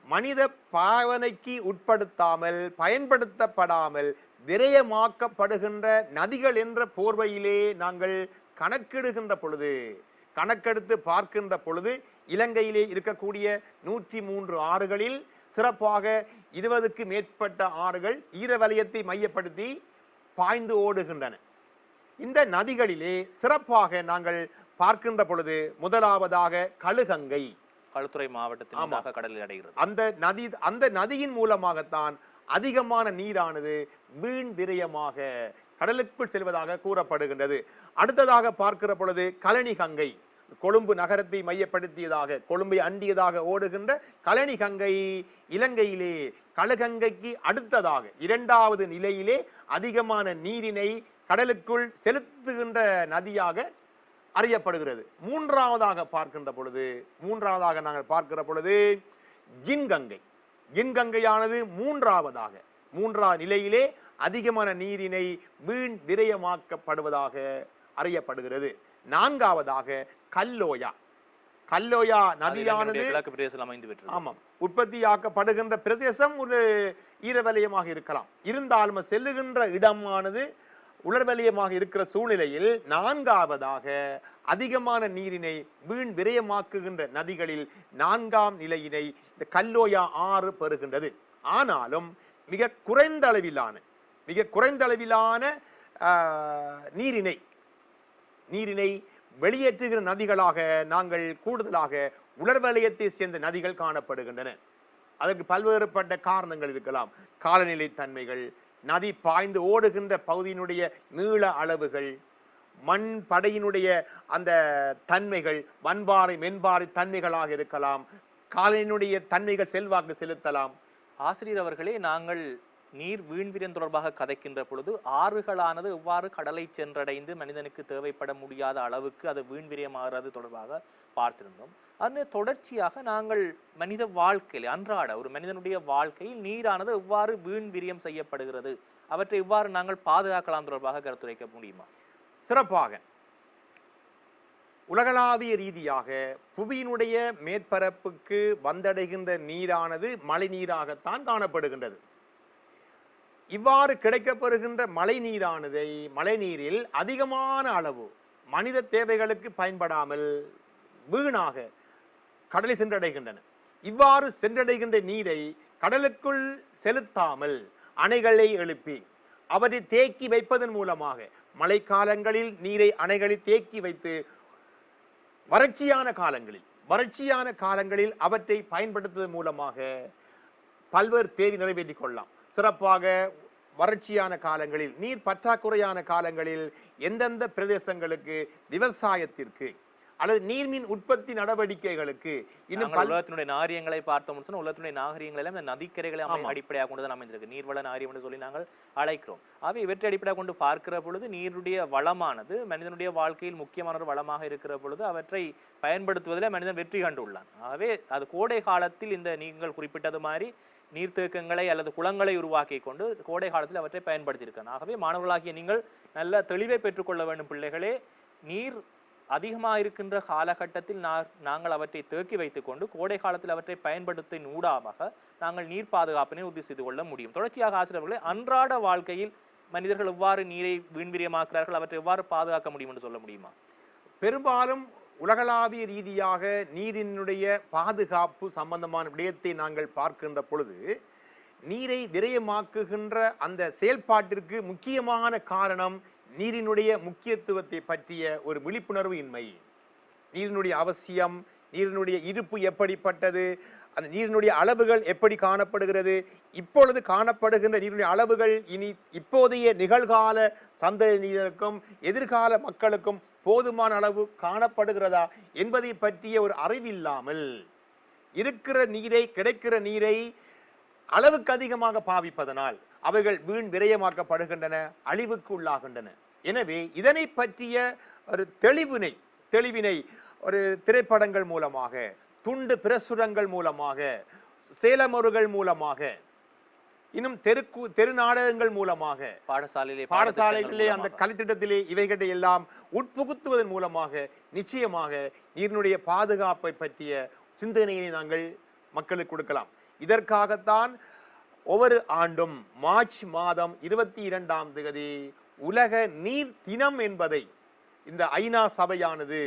மனித பாவனைக்கு உட்படுத்தாமல் பயன்படுத்தப்படாமல் விரயமாக்கப்படுகின்ற நதிகள் என்ற போர்வையிலே நாங்கள் கணக்கெடுக்கின்ற பொழுது, கணக்கெடுத்து பார்க்கின்ற பொழுது இலங்கையிலே இருக்கக்கூடிய 103 ஆறுகளில் சிறப்பாக 20க்கு மேற்பட்ட ஆறுகள் ஈரவலயத்தை மையப்படுத்தி பாய்ந்து ஓடுகின்றன. இந்த நதிகளிலே சிறப்பாக நாங்கள் பார்க்கின்ற பொழுது முதலாவதாக கழுகங்கை களுத்துறை மாவட்டத்தில் கடலில் அடைகிறது. அந்த நதியின் மூலமாகத்தான் அதிகமான நீரானது வீண் விரயமாக கடலுக்குள் செல்வதாக கூறப்படுகின்றது. அடுத்ததாக பார்க்கிற பொழுது கழனி கங்கை, கொழும்பு நகரத்தை மையப்படுத்தியதாக, கொழும்பை அண்டியதாக ஓடுகின்ற கழனி கங்கை இலங்கையிலே கழுகங்கைக்கு அடுத்ததாக 2வது நிலையிலே அதிகமான நீரினை கடலுக்குள் செலுத்துகின்ற நதியாக அறியப்படுகிறது. மூன்றாவதாக நாங்கள் பார்க்கிற பொழுது கின்கங்கை, கின்கங்கையானது மூன்றாவது நிலையிலே அதிகமான நீரினை வீண் விரயமாக்கப்படுவதாக அறியப்படுகிறது. 4வதாக கல்லோயா, கல்லோயா நதியானது உற்பத்தியாக்கப்படுகின்ற பிரதேசம் ஒரு ஈரவலயமாக இருக்கலாம், இருந்தாலும் செல்லுகின்ற இடமானது உலர்வலயமாக இருக்கிற சூழ்நிலையில் 4வதாக அதிகமான நீரினை வீண் விரயமாக்குகின்ற நதிகளில் 4ஆம் நிலையினை இந்த கல்லோயா ஆறு பெறுகின்றது. ஆனாலும் மிக குறைந்த அளவிலான நீரினை வெளியேற்றுகிற நதிகளாக நாங்கள் கூடுதலாக உலர்வலயத்தை சேர்ந்த நதிகள் காணப்படுகின்றன. அதற்கு பல்வேறுபட்ட காரணங்கள் இருக்கலாம். காலநிலை தன்மைகள், நதி பாய்ந்து ஓடுகின்ற பகுதியினுடைய நீள அளவுகள், மண் படையினுடைய அந்த தன்மைகள், மண்பாறை மென்பாறை தன்மைகளாக இருக்கலாம். காலநிலையினுடைய தன்மைகள் செல்வாக்கு செலுத்தலாம். ஆசிரியர் அவர்களே, நாங்கள் நீர் வீண்விரயம் தொடர்பாக கதைக்கின்ற பொழுது ஆறுகளானது எவ்வாறு கடலை சென்றடைந்து மனிதனுக்கு தேவைப்பட முடியாத அளவுக்கு அது வீண்விரயமாகிறது தொடர்பாக பார்த்திருந்தோம். அது தொடர்ச்சியாக நாங்கள் மனித வாழ்க்கையில் அன்றாட ஒரு மனிதனுடைய வாழ்க்கையில் நீரானது எவ்வாறு வீண்விரயம் செய்யப்படுகிறது, அவற்றை எவ்வாறு நாங்கள் பாதுகாக்கலாம் தொடர்பாக கருத்துரைக்க முடியுமா? சிறப்பாக உலகளாவிய ரீதியாக புவியினுடைய மேற்பரப்புக்கு வந்தடைகின்ற நீரானது மழை நீராகத்தான் காணப்படுகின்றது. இவ்வாறு கிடைக்கப்பெறுகின்ற மழை நீரில் அதிகமான அளவு மனித தேவைகளுக்கு பயன்படாமல் வீணாக கடலை சென்றடைகின்றன. இவ்வாறு சென்றடைகின்ற நீரை கடலுக்குள் செலுத்தாமல் அணைகளை எழுப்பி அவற்றை தேக்கி வைப்பதன் மூலமாக மழைக்காலங்களில் நீரை அணைகளில் தேக்கி வைத்து வறட்சியான காலங்களில் அவற்றை பயன்படுத்துவதன் மூலமாக பல்வேறு தேவை நிறைவேற்றிக் கொள்ளலாம். சிறப்பாக வறட்சியான காலங்களில், நீர் பற்றாக்குறையான காலங்களில் எந்தெந்த பிரதேசங்களுக்கு விவசாயத்திற்கு அல்லது நீர்மின் உற்பத்தி நடவடிக்கைகளுக்கு இன்னும் உலகத்தினுடைய நாகரிகங்களை பார்த்தோம். உலகத்தினுடைய நாகரிகங்கள் எல்லாம் இந்த நதிக்கரைகளை அடிப்படையாக கொண்டு தான் அமைந்திருக்கு. நீர்வள நாகரிகம் என்று சொல்லி நாங்கள் அழைக்கிறோம். ஆகவே இவற்றை அடிப்படையாக கொண்டு பார்க்கிற பொழுது நீருடைய வளமானது மனிதனுடைய வாழ்க்கையில் முக்கியமான ஒரு வளமாக இருக்கிற பொழுது அவற்றை பயன்படுத்துவதில் மனிதன் வெற்றி கண்டுள்ளான். ஆகவே அது கோடை காலத்தில் இந்த நீங்கள் குறிப்பிட்டது மாதிரி நீர்த்தேக்கங்களை அல்லது குளங்களை உருவாக்கி கொண்டு கோடை காலத்தில் அவற்றை பயன்படுத்தியிருக்காங்க. ஆகவே மாணவர்களாகிய நீங்கள் நல்ல தெளிவை பெற்றுக்கொள்ள வேண்டும். பிள்ளைகளே, நீர் அதிகமாக இருக்கின்ற காலகட்டத்தில் நாங்கள் அவற்றை தேக்கி வைத்துக் கொண்டு கோடை காலத்தில் அவற்றை பயன்படுத்த ஊடாக நாங்கள் நீர் பாதுகாப்பினை உறுதி செய்து கொள்ள முடியும். தொடர்ச்சியாக ஆசிரியர்களே, அன்றாட வாழ்க்கையில் மனிதர்கள் எவ்வாறு நீரை வீண்விரயமாக்குறார்கள், அவற்றை எவ்வாறு பாதுகாக்க முடியும் என்று சொல்ல முடியுமா? பெரும்பாலும் உலகளாவிய ரீதியாக நீரினுடைய பாதுகாப்பு சம்பந்தமான விடயத்தை நாங்கள் பார்க்கின்ற பொழுது நீரை விரயமாக்குகின்ற அந்த செயல்பாட்டிற்கு முக்கியமான காரணம் நீரினுடைய முக்கியத்துவத்தை பற்றிய ஒரு விழிப்புணர்வு இன்மை. நீரினுடைய அவசியம், நீரினுடைய இருப்பு எப்படிப்பட்டது, அந்த நீரினுடைய அளவுகள் எப்படி காணப்படுகிறது, இப்பொழுது காணப்படுகின்ற நீரினுடைய அளவுகள் இனி இப்போதைய நிகழ்கால சந்ததியினருக்கும் எதிர்கால மக்களுக்கும் போதுமான அளவு காணப்படுகிறதா என்பதை பற்றிய ஒரு அறிவில்லாமல் இருக்கிற நீரை, கிடைக்கிற நீரை அளவுக்கு அதிகமாக பாவிப்பதனால் அவைகள் வீண் விரயமாக்கப்படுகின்றன, அழிவுக்கு உள்ளாகின்றன. எனவே இதனை பற்றிய ஒரு தெளிவினை ஒரு திரைப்படங்கள் மூலமாக, துண்டு பிரசுரங்கள் மூலமாக, சேலமொருகள் மூலமாக, இன்னும் தெரு நாடகங்கள் மூலமாக, பாடசாலைகளிலே அந்த கலைத்திட்டத்திலே இவைகளை எல்லாம் உட்புகுத்துவதன் மூலமாக நிச்சயமாக நீரினுடைய பாதுகாப்பை பற்றிய சிந்தனையை நாங்கள் மக்களுக்கு கொடுக்கலாம். இதற்காகத்தான் ஒவ்வொரு ஆண்டும் மார்ச் மாதம் 22ஆம் தேதி உலக நீர் தினம் என்பதை இந்த ஐநா சபையானது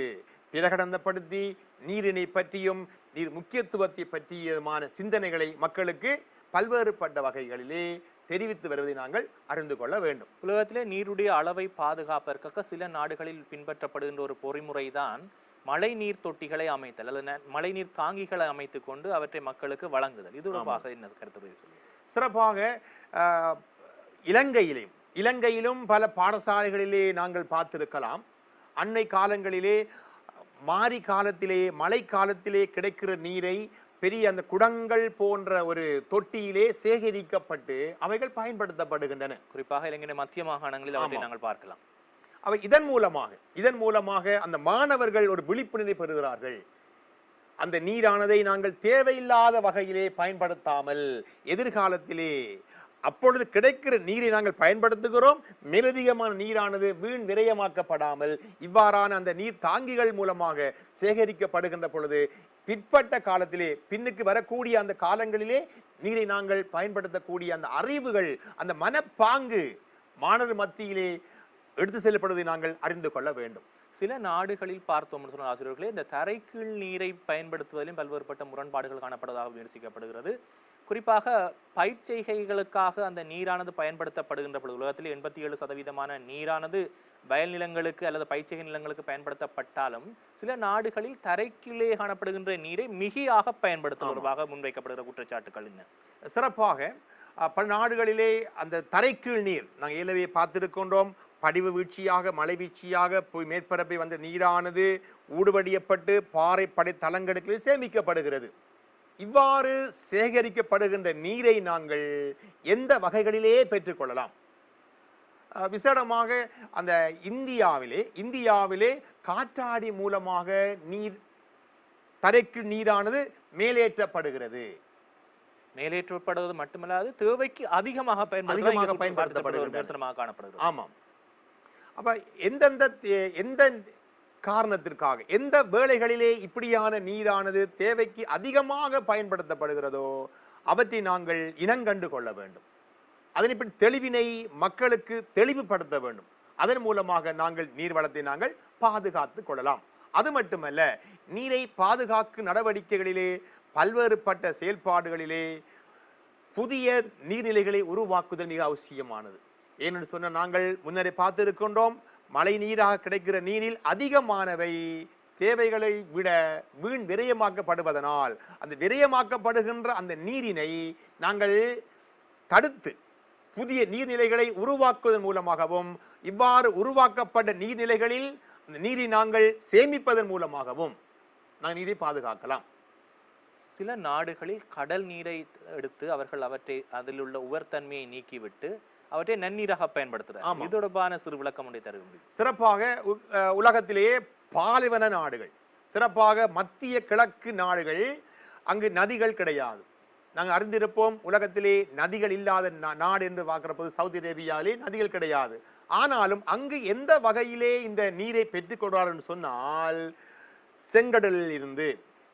பிரகடனப்படுத்தி நீரினை பற்றியும் நீர் முக்கியத்துவத்தை பற்றியமான சிந்தனைகளை மக்களுக்கு பல்வேறுபட்ட வகைகளிலே தெரிவித்து வருவதை நாங்கள் அறிந்து கொள்ள வேண்டும். உலகத்திலே நீருடைய அளவை பாதுகாப்பதற்காக சில நாடுகளில் பின்பற்றப்படுகின்ற ஒரு பொறிமுறை தான் மழை நீர் தொட்டிகளை அமைத்தல் அல்லது மழை நீர் தாங்கிகளை அமைத்துக் கொண்டு அவற்றை மக்களுக்கு வழங்குதல். இது தொடர்பாக என்ன கருத்து? சிறப்பாக இலங்கையிலும் பல பாடசாலைகளிலே நாங்கள் பார்த்திருக்கலாம். அன்னை காலங்களிலே மாரி காலத்திலே, மழை காலத்திலே கிடைக்கிற நீரை பெரிய அந்த குடங்கள் போன்ற ஒரு தொட்டியிலே சேகரிக்கப்பட்டு அவைகள் பயன்படுத்தப்படுகின்றன. குறிப்பாக இலங்கை மத்திய மாகாணங்களில் அவற்றை நாங்கள் பார்க்கலாம். அவை இதன் மூலமாக அந்த மாணவர்கள் ஒரு விழிப்புணர்வை பெறுகிறார்கள். அந்த நீரானதை நாங்கள் தேவையில்லாத வகையிலே பயன்படுத்தாமல் எதிர்காலத்திலே அப்பொழுது கிடைக்கிற நீரை நாங்கள் பயன்படுத்துகிறோம், மேலதிகமான நீரானது வீண் விரயமாக்கப்படாமல் இவ்வாறான அந்த நீர் தாங்கிகள் மூலமாக சேகரிக்கப்படுகின்ற பொழுது பிற்பட்ட காலத்திலே, பின்னுக்கு வரக்கூடிய அந்த காலங்களிலே நீரை நாங்கள் பயன்படுத்தக்கூடிய அந்த அறிவுகள், அந்த மனப்பாங்கு மாணவர் மத்தியிலே எடுத்து செல்லப்படுவதை நாங்கள் அறிந்து கொள்ள வேண்டும். சில நாடுகளில் பார்த்தோம் சொன்ன ஆசிரியர்களே, இந்த தரைக்கீழ் நீரை பயன்படுத்துவதிலும் பல்வேறுபட்ட முரண்பாடுகள் காணப்படுவதாக விமர்சிக்கப்படுகிறது. குறிப்பாக பயிர்ச்செய்கைகளுக்காக அந்த நீரானது பயன்படுத்தப்படுகின்ற பொழுது உலகத்தில் 87% நீரானது வயல் நிலங்களுக்கு அல்லது பயிர்ச்செய்கை நிலங்களுக்கு பயன்படுத்தப்பட்டாலும் சில நாடுகளில் தரைக்கீழே காணப்படுகின்ற நீரை மிகையாக பயன்படுத்துவதாக முன்வைக்கப்படுகிற குற்றச்சாட்டுகள் என்ன? சிறப்பாக பல நாடுகளிலே அந்த தரைக்கீழ் நீர் நாங்கள் ஏற்கனவே பார்த்திருக்கின்றோம். படிவு வீழ்ச்சியாக, மழை வீழ்ச்சியாக மேற்பரப்பை வந்த நீரானது ஊடுபடியப்பட்டு பாறை படை தளங்களுக்கு சேமிக்கப்படுகிறது. இவ்வாறு சேகரிக்கப்படுகின்ற நீரை நாங்கள் எந்த வகைகளிலே பெற்றுக்கொள்ளலாம்? விசேடமாக அந்த இந்தியாவிலே காற்றாடி மூலமாக தரைக்கு நீரானது மேலேற்றப்படுவது மட்டுமல்லாது தேவைக்கு அதிகமாக பயன்படுத்தப்படுகிறது. ஆமாம். அப்ப எந்த காரணத்திற்காக, எந்த வேளைகளிலே இப்படியான நீரானது தேவைக்கு அதிகமாக பயன்படுத்தப்படுகிறதோ அவற்றை நாங்கள் இனங்கண்டு கொள்ள வேண்டும். அதனை பற்றி தெளிவினை மக்களுக்கு தெளிவுபடுத்த வேண்டும். அதன் மூலமாக நாங்கள் நீர்வளத்தை நாங்கள் பாதுகாத்துக் கொள்ளலாம். அது மட்டுமல்ல, நீரை பாதுகாக்கும் நடவடிக்கைகளிலே பல்வேறுபட்ட செயல்பாடுகளிலே புதிய நீர்நிலைகளை உருவாக்குதல் மிக அவசியமானது. ஏனென்று சொன்ன நாங்கள் முன்னரே பார்த்திருக்கின்றோம், மழை நீராக கிடைக்கிற நீரில் அதிகமானவை தேவைகளை விட வீண் விரயமாக்கப்படுவதனால் அந்த விரயமாக்கப்படுகின்ற அந்த நீரினை நாங்கள் தடுத்து புதிய நீர்நிலைகளை உருவாக்குவதன் மூலமாகவும், இவ்வாறு உருவாக்கப்பட்ட நீர்நிலைகளில் அந்த நீரை நாங்கள் சேமிப்பதன் மூலமாகவும் நாங்கள் நீரை பாதுகாக்கலாம். சில நாடுகளில் கடல் நீரை எடுத்து அவர்கள் அதில் உள்ள உவர்த்தன்மையை நீக்கிவிட்டு அவற்றை நன்னீராக பயன்படுத்துகிறார். இது தொடர்பான சிறு விளக்கம் ஒன்றை தர முடியும்? சிறப்பாக உலகத்திலேயே பாலைவன நாடுகள், சிறப்பாக மத்திய கிழக்கு நாடுகள், அங்கு நதிகள் கிடையாது. நாங்கள் அறிந்திருப்போம், உலகத்திலே நதிகள் இல்லாத நாடு என்று பார்க்கிற போது சவுதி அரேபியாவிலே நதிகள் கிடையாது. ஆனாலும் அங்கு எந்த வகையிலே இந்த நீரை பெற்றுக்கொள்வார் என்று சொன்னால், செங்கடலில் இருந்து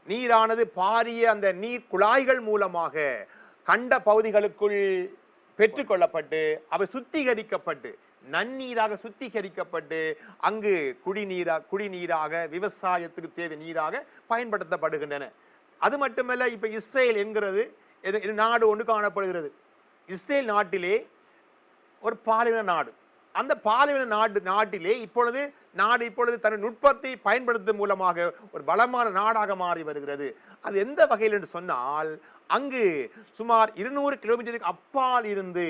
நீரானது பாரிய அந்த நீர் குழாய்கள் மூலமாக கண்ட பகுதிகளுக்குள் பெற்றுக்கொள்ளப்பட்டு அவை சுத்திகரிக்கப்பட்டு நன்னீராக சுத்திகரிக்கப்பட்டு அங்கு குடிநீராக விவசாயத்துக்கு தேவை நீராக பயன்படுத்தப்படுகின்றன. அது மட்டுமல்ல, இப்ப இஸ்ரேல் என்கிறது நாடு ஒன்று காணப்படுகிறது. இஸ்ரேல் நாட்டிலே ஒரு பாலைவன நாடு. அந்த பாலைவன நாட்டிலே இப்பொழுது நாடு இப்பொழுது தன் நுட்பத்தை பயன்படுத்தும் மூலமாக ஒரு வளமான நாடாக மாறி வருகிறது. அது எந்த வகையில் என்று சொன்னால், அங்கு சுமார் 200 கிலோமீட்டருக்கு அப்பால் இருந்து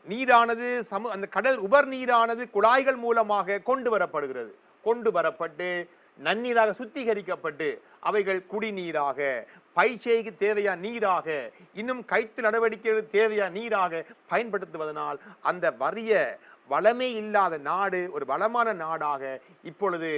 நீரானது அந்த கடல் உபர் நீரானது குழாய்கள் மூலமாக கொண்டு வரப்படுகிறது. கொண்டு வரப்பட்டு நன்னீராக சுத்திகரிக்கப்பட்டு அவைகள் குடிநீராக, பயிற்சிக்கு தேவையான நீராக, இன்னும் கைத்து நடவடிக்கைகளுக்கு தேவையான நீராக பயன்படுத்துவதனால் அந்த வறிய வளமே இல்லாத நாடு ஒரு வளமான நாடாக இப்பொழுது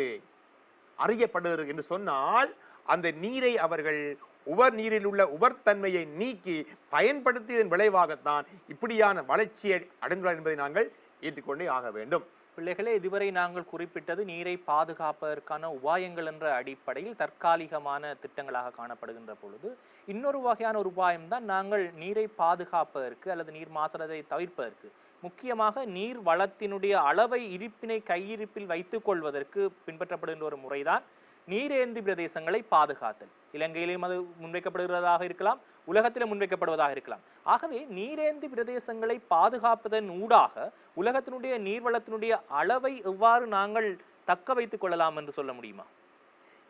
அறியப்படுகிறது என்று சொன்னால், அந்த நீரை அவர்கள் உவர் நீரில் உள்ள உவர்த்தன்மையை நீக்கி பயன்படுத்தியதன் விளைவாகத்தான் இப்படியான வளர்ச்சியை அடைந்துள்ளார் என்பதை நாங்கள் ஏற்றுக்கொண்டே ஆக வேண்டும். பிள்ளைகளே, இதுவரை நாங்கள் குறிப்பிட்டது நீரை பாதுகாப்பதற்கான உபாயங்கள் என்ற அடிப்படையில் தற்காலிகமான திட்டங்களாக காணப்படுகின்ற பொழுது, இன்னொரு வகையான ஒரு உபாயம்தான் நாங்கள் நீரை பாதுகாப்பதற்கு அல்லது நீர் மாசடைவதை தவிர்ப்பதற்கு, முக்கியமாக நீர் வளத்தினுடைய அளவை இருப்பினை கையிருப்பில் வைத்துக் கொள்வதற்கு பின்பற்றப்படுகின்ற ஒரு முறைதான் நீரேந்தி பிரதேசங்களை பாதுகாத்தல். இலங்கையிலும் அது முன்வைக்கப்படுகிறதாக இருக்கலாம், உலகத்திலும் முன்வைக்கப்படுவதாக இருக்கலாம். ஆகவே நீரேந்தி பிரதேசங்களை பாதுகாப்பதன் ஊடாக உலகத்தினுடைய நீர்வளத்தினுடைய அளவை எவ்வாறு நாங்கள் தக்க வைத்துக் கொள்ளலாம் என்று சொல்ல முடியுமா?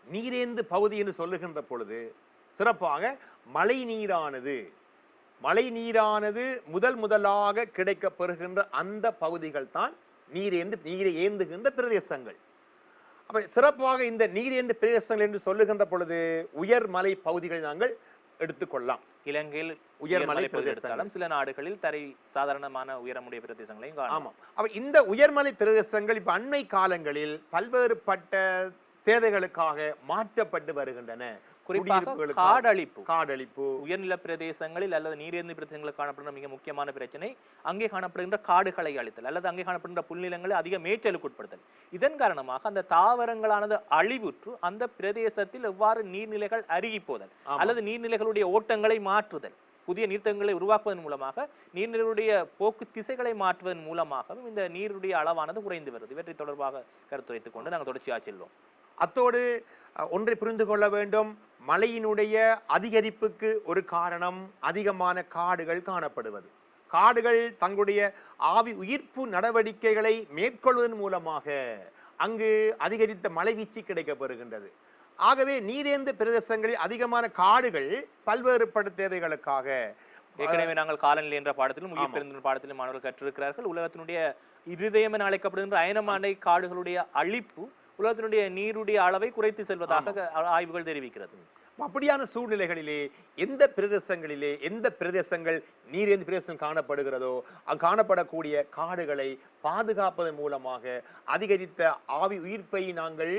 நீரேந்து பகுதி என்று சொல்லுகின்ற பொழுது சிறப்பாக மழை நீரானது முதலாக கிடைக்க பெறுகின்ற அந்த பகுதிகள் தான் நீரை ஏந்துகின்ற பிரதேசங்கள். அப்ப சிறப்பாக இந்த நீரேந்து பிரதேசங்கள் என்று சொல்லுகின்ற பொழுது உயர்மலை பகுதிகளை நாங்கள் எடுத்துக்கொள்ளலாம். இலங்கையில் உயர்மலை பிரதேசங்களும் சில நாடுகளில் தரை சாதாரணமான உயரமுடைய பிரதேசங்களையும் காணலாம். ஆமாம். அப்ப இந்த உயர்மலை பிரதேசங்கள் இப்ப அண்மை காலங்களில் பல்வேறுபட்ட தேவைகளுக்காக மாற்றப்பட்டு வருகின்றன. குறிப்பாக காடழிப்பு உயர்நில பிரதேசங்களில் அல்லது நீரேந்தி பிரதேசங்களில் காணப்படுகின்ற மிக முக்கியமான பிரச்சனை அங்கே காணப்படுகின்ற காடுகளை அழித்தல் அல்லது அங்கே காணப்படுகின்ற புல்நிலங்களை அதிக மேய்ச்சலுக்கு உட்படுத்தல். இதன் காரணமாக அந்த தாவரங்களானது அழிவுற்று அந்த பிரதேசத்தில் எவ்வாறு நீர்நிலைகள் அருகி போதல் அல்லது நீர்நிலைகளுடைய ஓட்டங்களை மாற்றுதல், புதிய நீர்த்தங்களை உருவாக்குவதன் மூலமாக நீர்நிலைகளுடைய போக்கு திசைகளை மாற்றுவதன் மூலமாகவும் இந்த நீருடைய அளவானது குறைந்து வருது. இவற்றை தொடர்பாக கருத்துரைத்துக் கொண்டு நாங்கள் தொடர்ச்சியாக செல்வோம். அத்தோடு ஒன்றை புரிந்து கொள்ள வேண்டும், மழையினுடைய அதிகரிப்புக்கு ஒரு காரணம் அதிகமான காடுகள் காணப்படுவது. காடுகள் தங்களுடைய ஆவி உயிர்ப்பு நடவடிக்கைகளை மேற்கொள்வதன் மூலமாக அங்கு அதிகரித்த மழை வீச்சு கிடைக்கப்பெறுகின்றது. ஆகவே நீரேந்து பிரதேசங்களில் அதிகமான காடுகள் பல்வேறுபட்ட தேவைகளுக்காக, ஏற்கனவே நாங்கள் காலநிலை என்ற பாடத்திலும் உயிர் பெருந்தின் பாடத்திலும் மாணவர்கள் கற்றிருக்கிறார்கள், உலகத்தினுடைய இருதயம் என அழைக்கப்படுகின்ற அயனமாண்டை காடுகளுடைய அழிப்பு உலகத்தினுடைய நீருடைய அளவை குறைத்து செல்வதாக ஆய்வுகள் தெரிவிக்கிறது. அப்படியான சூழ்நிலைகளிலே எந்த பிரதேசங்கள் நீரேந்து பிரதேசம் காணப்படுகிறதோ அங்கு காணப்படக்கூடிய காடுகளை பாதுகாப்பதன் மூலமாக அதிகரித்த ஆவி உயிர்ப்பை நாங்கள்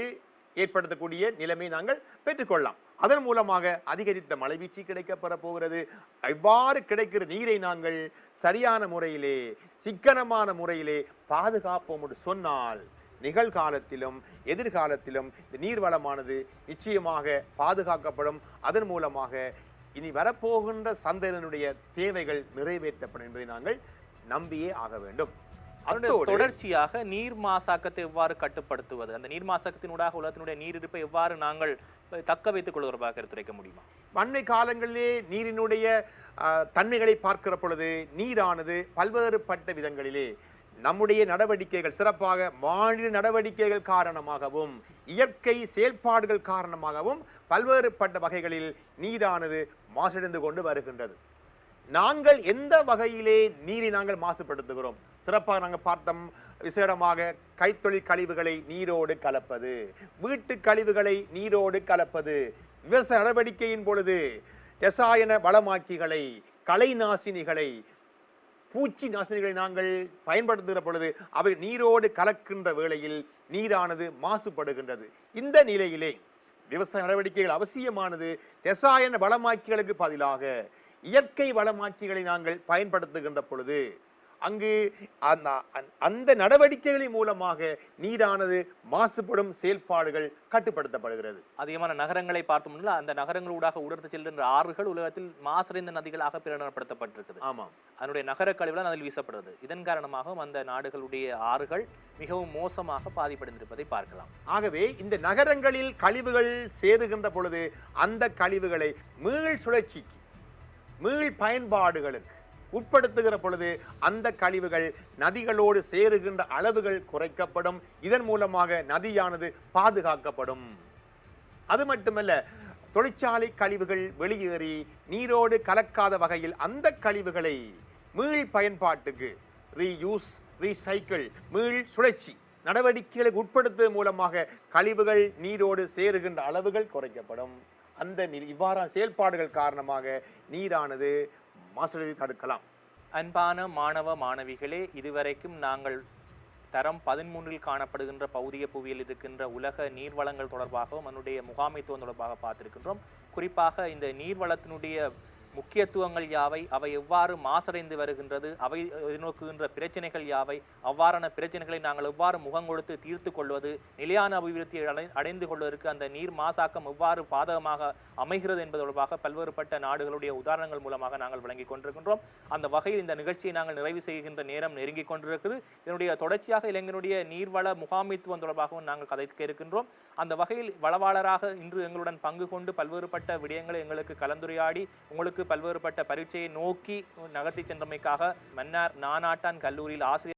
ஏற்படுத்தக்கூடிய நிலைமை நாங்கள் பெற்றுக்கொள்ளலாம். அதன் மூலமாக அதிகரித்த மழைவீழ்ச்சி கிடைக்கப்பெற போகிறது. இவ்வாறு கிடைக்கிற நீரை நாங்கள் சரியான முறையிலே சிக்கனமான முறையிலே பாதுகாப்போம் என்று சொன்னால் நிகழ்காலத்திலும் எதிர்காலத்திலும் இந்த நீர்வளமானது நிச்சயமாக பாதுகாக்கப்படும். அதன் மூலமாக இனி வரப்போகின்ற சந்ததியினுடைய தேவைகள் நிறைவேற்றப்படும் என்பதை நாங்கள் நம்பியே ஆக வேண்டும். தொடர்ச்சியாக நீர் மாசாக்கத்தை எவ்வாறு கட்டுப்படுத்துவது, அந்த நீர் மாசாக்கத்தினூடாக உலகத்தினுடைய நீர் இருப்பை எவ்வாறு நாங்கள் தக்க வைத்துக் கொள்வதாக எடுத்துரைக்க முடியுமா? அண்மை காலங்களிலே நீரினுடைய தன்மைகளை பார்க்கிற பொழுது நீரானது பல்வேறுபட்ட விதங்களிலே நம்முடைய நடவடிக்கைகள், சிறப்பாக மாநில நடவடிக்கைகள் காரணமாகவும் இயற்கை செயல்பாடுகள் காரணமாகவும் பல்வேறுபட்ட வகைகளில் நீரானது மாசடைந்து கொண்டு வருகின்றது. நாங்கள் எந்த வகையிலே நீரை நாங்கள் மாசுபடுத்துகிறோம்? சிறப்பாக நாங்கள் பார்த்தோம், விசேடமாக கைத்தொழில் கழிவுகளை நீரோடு கலப்பது, வீட்டு கழிவுகளை நீரோடு கலப்பது, விவசாய நடவடிக்கையின் பொழுது ரசாயன வளமாக்கிகளை, கலை நாசினிகளை, பூச்சி நாசினிகளை நாங்கள் பயன்படுத்துகிற பொழுது அவை நீரோடு கலக்கின்ற வேளையில் நீரானது மாசுபடுகின்றது. இந்த நிலையிலே விவசாய நடவடிக்கைகள் அவசியமானது. ரசாயன வளமாக்கிகளுக்கு பதிலாக இயற்கை வளமாக்கிகளை நாங்கள் பயன்படுத்துகின்ற பொழுது அங்கு அந்த நடவடிக்கைகளின் மூலமாக நீரானது மாசுபடும் செயல்பாடுகள் கட்டுப்படுத்தப்படுகிறது. அதிகமான நகரங்களை பார்த்தோம்னா அந்த நகரங்களூடாக உடர்த்து செல்கின்ற ஆறுகள் உலகத்தில் மாசடைந்த நதிகளாக பிரகடனப்படுத்தப்பட்டிருக்குது. ஆமாம், அதனுடைய நகர கழிவுகள் அதில் வீசப்படுது. இதன் காரணமாக அந்த நாடுகளுடைய ஆறுகள் மிகவும் மோசமாக பாதிப்படைந்திருப்பதை பார்க்கலாம். ஆகவே இந்த நகரங்களில் கழிவுகள் சேருகின்ற பொழுது அந்த கழிவுகளை மீள் சுழற்சிக்கு, மீள் பயன்பாடுகளுக்கு உட்படுத்துகிற பொழுது அந்த கழிவுகள் நதிகளோடு சேருகின்ற அளவுகள் குறைக்கப்படும். இதன் மூலமாக நதியானது பாதுகாக்கப்படும். அது மட்டுமல்ல, தொழிற்சாலை கழிவுகள் வெளியேறி நீரோடு கலக்காத வகையில் அந்த கழிவுகளை மீள் பயன்பாட்டுக்கு ரீயூஸ், ரீசைக்கிள், மீள் சுழற்சி நடவடிக்கைகளுக்கு உட்படுத்துவதன் மூலமாக கழிவுகள் நீரோடு சேருகின்ற அளவுகள் குறைக்கப்படும். அந்த நீர் இவ்வாறான செயல்பாடுகள் காரணமாக நீரானது மாசடைவதை தடுக்கலாம். அன்பான மாணவ மாணவிகளே, இதுவரைக்கும் நாங்கள் தரம் 13 காணப்படுகின்ற பௌதிக புவியில் இருக்கின்ற உலக நீர்வளங்கள் தொடர்பாகவும் அதனுடைய முகாமைத்துவம் தொடர்பாக பார்த்திருக்கின்றோம். குறிப்பாக இந்த நீர்வளத்தினுடைய முக்கியத்துவங்கள் யாவை, அவை எவ்வாறு மாசடைந்து வருகின்றது, அவை எதிர்நோக்குகின்ற பிரச்சனைகள் யாவை, அவ்வாறான பிரச்சனைகளை நாங்கள் எவ்வாறு முகம் கொடுத்து தீர்த்து கொள்வது, நிலையான அபிவிருத்தியை அடைந்து கொள்வதற்கு அந்த நீர் மாசாக்கம் எவ்வாறு பாதகமாக அமைகிறது என்பது தொடர்பாக பல்வேறுபட்ட நாடுகளுடைய உதாரணங்கள் மூலமாக நாங்கள் வழங்கிக் கொண்டிருக்கின்றோம். அந்த வகையில் இந்த நிகழ்ச்சியை நாங்கள் நிறைவு செய்கின்ற நேரம் நெருங்கிக் கொண்டிருக்கிறது. இதனுடைய தொடர்ச்சியாக இளைஞருடைய நீர்வள முகாமைத்துவம் தொடர்பாகவும் நாங்கள் கதைக்க இருக்கின்றோம். அந்த வகையில் வளவாளராக இன்று எங்களுடன் பங்கு கொண்டு பல்வேறுபட்ட விடயங்களை எங்களுக்கு கலந்துரையாடி உங்களுக்கு பல்வேறுபட்ட பரீட்சையை நோக்கி நகர்த்தி சென்றமைக்காக மன்னார் நானாட்டான் கல்லூரியில் ஆசிரியர்